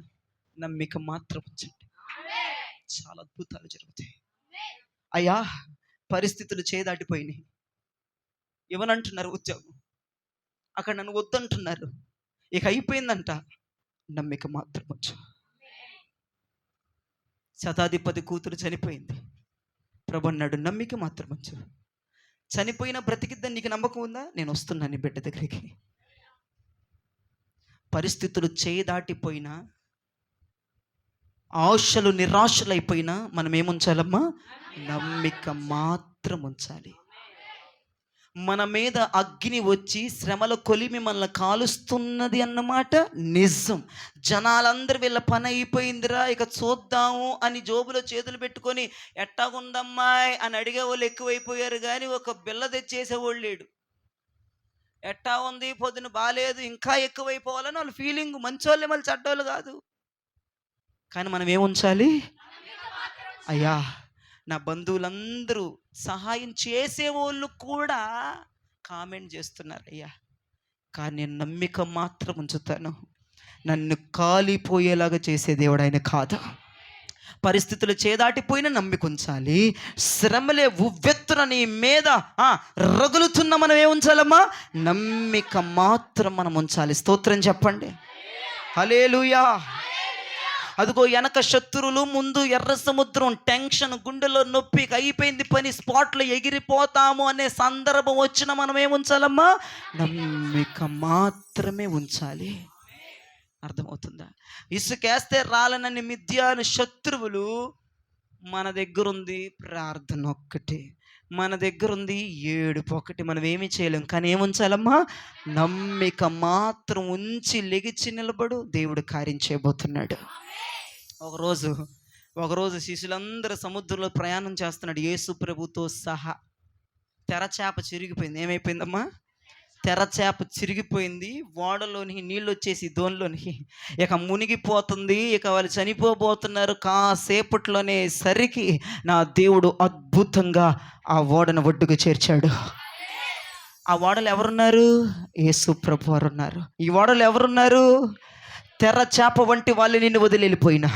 నమ్మిక మాత్రం ఉంచండి. చాలా అద్భుతాలు జరుగుతాయి. అయ్యా పరిస్థితులు చేదాటిపోయినాయి, ఇవ్వనంటున్నారు ఉద్యోగం, అక్కడ నన్ను వద్దంటున్నారు, ఇక అయిపోయిందంట. నమ్మిక మాత్రం ఉంచు. శతాధిపతి కూతురు చనిపోయింది. ప్రభు అన్నాడు, నమ్మిక మాత్రం ఉంచు. చనిపోయిన బ్రతికిద్దని నీకు నమ్మకం ఉందా? నేను వస్తున్నాను నీ బిడ్డ దగ్గరికి. పరిస్థితులు చేదాటిపోయినా, ఆశలు నిరాశలైపోయినా మనం ఏముంచాలమ్మా? నమ్మిక మాత్రం ఉంచాలి. మన మీద అగ్ని వచ్చి శ్రమల కొలిమి మనల్ని కాలుస్తున్నది అన్నమాట నిజం. జనాలందరూ వీళ్ళ పని అయిపోయిందిరా ఇక చూద్దాము అని జోబులో చేతులు పెట్టుకొని ఎట్టాగుందమ్మాయి అని అడిగే వాళ్ళు ఎక్కువైపోయారు, కానీ ఒక బిల్ల తెచ్చేసేవాళ్ళు లేడు. ఎట్టా ఉంది, పొద్దున బాగాలేదు, ఇంకా ఎక్కువైపోవాలని వాళ్ళ ఫీలింగ్. మంచోళ్ళే, మళ్ళీ చెడ్డోళ్ళు కాదు. కానీ మనం ఏముంచాలి? అయ్యా నా బంధువులందరూ సహాయం చేసేవాళ్ళు కూడా కామెంట్ చేస్తున్నారు, అయ్యా కానీ నేను నమ్మిక మాత్రం ఉంచుతాను. నన్ను కాలిపోయేలాగా చేసే దేవుడు ఆయన కాదు. పరిస్థితులు చేదాటిపోయినా నమ్మిక ఉంచాలి. శ్రమలే ఉవ్వెత్తున నీ మీద రగులుతున్న మనం ఏముంచాలమ్మా? నమ్మిక మాత్రం మనం ఉంచాలి. స్తోత్రం చెప్పండి. హల్లెలూయా. అదిగో వెనక శత్రువులు, ముందు ఎర్ర సముద్రం, టెన్షన్, గుండెలో నొప్పి, అయిపోయింది పని, స్పాట్లో ఎగిరిపోతాము అనే సందర్భం వచ్చిన మనం ఏముంచాలమ్మా? నమ్మిక మాత్రమే ఉంచాలి. అర్థమవుతుందా? ఇసుకేస్తే రాలనని మిద్యాను శత్రువులు, మన దగ్గరుంది ప్రార్థన ఒక్కటి, మన దగ్గరుంది ఏడుపు ఒకటి, మనం ఏమి చేయలేం. కానీ ఏముంచాలమ్మా? నమ్మిక మాత్రం ఉంచి లెగిచి నిలబడు, దేవుడు కార్యం చేయబోతున్నాడు. ఒకరోజు శిష్యులందరూ సముద్రంలో ప్రయాణం చేస్తున్నాడు యేసు ప్రభుతో సహా. తెరచేప చిరిగిపోయింది. ఏమైపోయిందమ్మా? తెరచేప చిరిగిపోయింది. ఓడలోనికి నీళ్ళు వచ్చేసి దోనిలోనికి ఇక మునిగిపోతుంది. ఇక వాళ్ళు చనిపోబోతున్నారు. కాసేపట్లోనే సరికి నా దేవుడు అద్భుతంగా ఆ ఓడను ఒడ్డుకు చేర్చాడు. ఆ ఓడలు ఎవరున్నారు? యేసు ప్రభు వారు ఉన్నారు. ఈ ఓడలు ఎవరున్నారు? తెర చేప వంటి వాళ్ళు నిన్ను వదిలి వెళ్ళిపోయినా,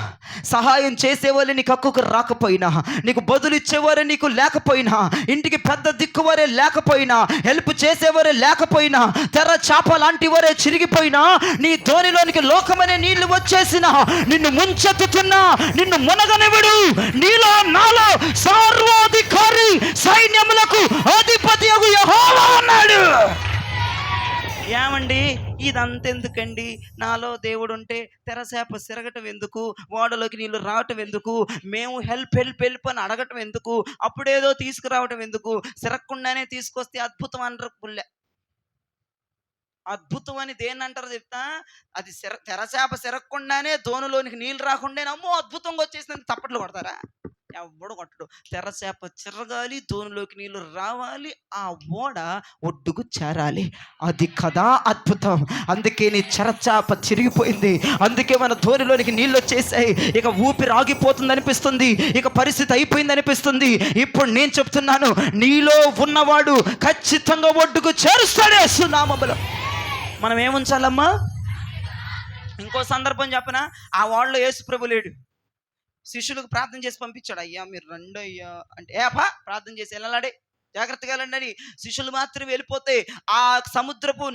సహాయం చేసేవాళ్ళు నీకు హక్కుకు రాకపోయినా, నీకు బదులు ఇచ్చేవారే నీకు లేకపోయినా, ఇంటికి పెద్ద దిక్కువారే లేకపోయినా, హెల్ప్ చేసేవారే లేకపోయినా, తెర చేప లాంటి వారే చిరిగిపోయినా, నీ ధోనిలోనికి లోకమనే నీళ్లు వచ్చేసినా, నిన్ను ముంచెత్తుతున్నా, నిన్ను మునగనివిడు, నీలో నాలో సర్వాధికారి, సైన్యములకు అధిపతి యెహోవా ఉన్నాడు. ఏమండి ఇదంతా ఎందుకండి? నాలో దేవుడు ఉంటే తెరసేప సిరగటం ఎందుకు? ఓడలోకి నీళ్ళు రావటం ఎందుకు? మేము హెల్ప్ అని అడగటం ఎందుకు? అప్పుడేదో తీసుకురావటం ఎందుకు? సిరక్కుండానే తీసుకొస్తే అద్భుతం అనరు. పుల్లె అద్భుతం అని దేన్ని అంటారు చెప్తా? అది తెరసేప సిరక్కుండానే దోనులోనికి నీళ్ళు రాకుండా అమ్మో అద్భుతంగా వచ్చేసిందని తప్పట్లు కొడతారా? ఎవడు కొట్టడు. తెరచేప చిరగాలి, దోనిలోకి నీళ్ళు రావాలి, ఆ ఓడ ఒడ్డుకు చేరాలి. అది కదా అద్భుతం. అందుకే నీ చెరచేప చిరిగిపోయింది, అందుకే మన ధోనిలోనికి నీళ్ళు వచ్చేసాయి. ఇక ఊపిరి ఆగిపోతుంది అనిపిస్తుంది, ఇక పరిస్థితి అయిపోయింది అనిపిస్తుంది. ఇప్పుడు నేను చెప్తున్నాను, నీలో ఉన్నవాడు ఖచ్చితంగా ఒడ్డుకు చేరుస్తాడే యేసు నామములో. మనం ఏముంచాలమ్మా? ఇంకో సందర్భం చెప్పనా? ఆ ఓడలో యేసు ప్రభు లేడు. శిష్యులకు ప్రార్థన చేసి పంపించాడు. అయ్యా మీరు రండి అయ్యా అంటే, ప్రార్థన చేసి వెళ్ళాడే జాగ్రత్తగా వెళ్ళండి అని శిష్యులు మాత్రం వెళ్ళిపోతే ఆ సముద్రపు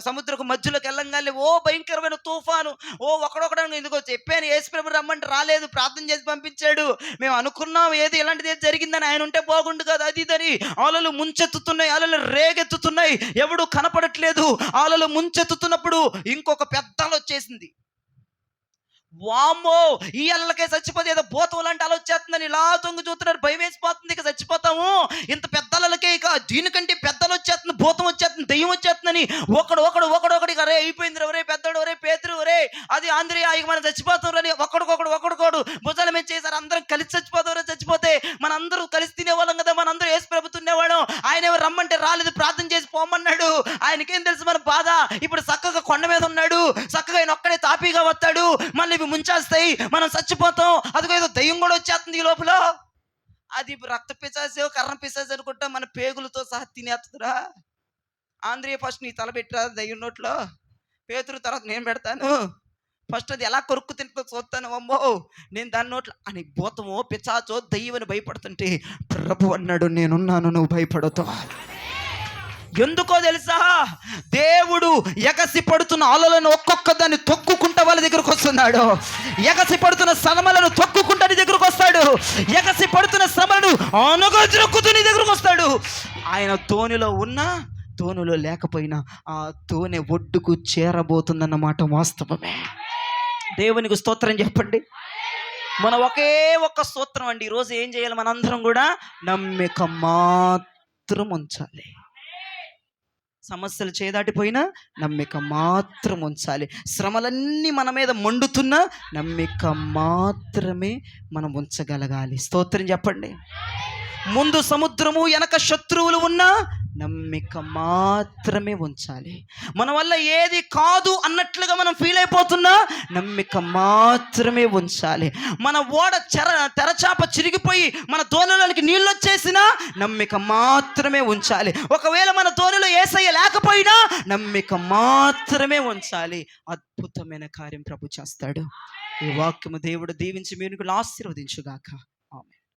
సముద్రపు మధ్యలోకి వెళ్ళంగానే ఓ భయంకరమైన తుఫాను, ఓ ఒకడొకడు ఎందుకో చెప్పాను యేసుప్రభు రమ్మంటే రాలేదు, ప్రార్థన చేసి పంపించాడు, మేము అనుకున్నాం ఏది ఇలాంటిది ఏది జరిగిందని, ఆయన ఉంటే బాగుండు కదా అది ఇదని. అలలు ముంచెత్తుతున్నాయి, అలలు రేగెత్తుతున్నాయి, ఎవడు కనపడట్లేదు. అలలు ముంచెత్తుతున్నప్పుడు ఇంకొక పెద్ద అల వచ్చేసింది. వామ్మో, ఈ అల్లకే చచ్చిపోతే ఏదో భూతం లాంటి అల వచ్చేస్తుందని ఇలా తొంగి చూస్తున్నారు, భయం వేసిపోతుంది, ఇక చచ్చిపోతాము, ఇంత పెద్ద అలలకే ఇక దీనికంటే పెద్దలు వచ్చేస్తుంది, భూతం వచ్చేస్తుంది, దెయ్యం వచ్చేస్తుందని ఒకడు ఇక రే అయిపోయింది, ఒరే పెద్దడు, ఒరే పేతురు, ఒరే అది ఆంధ్రియా, ఇక మనం చచ్చిపోతాం అని ఒకడు భుజాల మీద చేశారు. అందరం కలిసి చచ్చిపోతాం, చచ్చిపోతే మనందరూ కలిసి తినేవాళ్ళం కదా, మనందరూ యేసు ప్రభు తినేవాళ్ళం. ఆయన ఎవరు రమ్మంటే రాలేదు, ప్రార్థన చేసి పోమన్నాడు. ఆయనకేం తెలుసు మన బాధ. ఇప్పుడు చక్కగా కొండ మీద ఉన్నాడు, చక్కగా ఆయన ఒక్కడే తాపీగా వస్తాడు, మళ్ళీ ముంచేస్తాయి, మనం చచ్చిపోతాం, అదిగో ఏదో దయ్యం కూడా వచ్చేస్తుంది ఈ లోపల. అది రక్త పిశాచో కర్ర పిశాచో అనుకుంటా మన పేగులతో సహా తినేస్తుందిరా. ఆంధ్రియ ఫస్ట్ నీ తల పెట్టరా దయ్యం నోట్లో, పేతురు తర్వాత నేను పెడతాను, ఫస్ట్ అది ఎలా కొరుక్కు తింటూ చూస్తాను, అమ్మో నేను దాని నోట్లో అని. భూతమో పిశాచో దయ్యం అని భయపడుతుంటే ప్రభు అన్నాడు, నేనున్నాను, నువ్వు భయపడతావు. ఎందుకో తెలుసా, దేవుడు ఎగసి పడుతున్న అలలను ఒక్కొక్క దాన్ని తొక్కుకుంటా వాళ్ళ దగ్గరకు వస్తున్నాడు. ఎగసి పడుతున్న శ్రమలను తొక్కుకుంటా నీ దగ్గరకు వస్తాడు. ఎగసి పడుతున్న శ్రమలను అనుగొచ్చుకుతూ నీ దగ్గరకు వస్తాడు. ఆయన తోనిలో ఉన్నా తోనులో లేకపోయినా ఆ తోనె ఒడ్డుకు చేరబోతుందన్నమాట వాస్తవమే. దేవునికి స్తోత్రం చెప్పండి. మన ఒక్క స్తోత్రం అండి. ఈరోజు ఏం చేయాలి, మనందరం కూడా నమ్మిక మాత్రం ఉంచాలి. సమస్యలు చేదాటిపోయినా నమ్మిక మాత్రం ఉంచాలి. శ్రమలన్నీ మన మీద మండుతున్నా నమ్మిక మాత్రమే మనం ఉంచగలగాలి. స్తోత్రం చెప్పండి. ముందు సముద్రము వెనక శత్రువులు ఉన్నా నమ్మిక మాత్రమే ఉంచాలి. మన వల్ల ఏది కాదు అన్నట్లుగా మనం ఫీల్ అయిపోతున్నా నమ్మిక మాత్రమే ఉంచాలి. మన ఓడ తెరచాప చిరిగిపోయి మన దోణిలోనికి నీళ్ళు వచ్చేసినా నమ్మిక మాత్రమే ఉంచాలి. ఒకవేళ మన దోణిలో యేసయ్య లేకపోయినా నమ్మిక మాత్రమే ఉంచాలి. అద్భుతమైన కార్యం ప్రభు చేస్తాడు. ఈ వాక్యము దేవుడు దీవించి మీరు ఆశీర్వదించుగాక.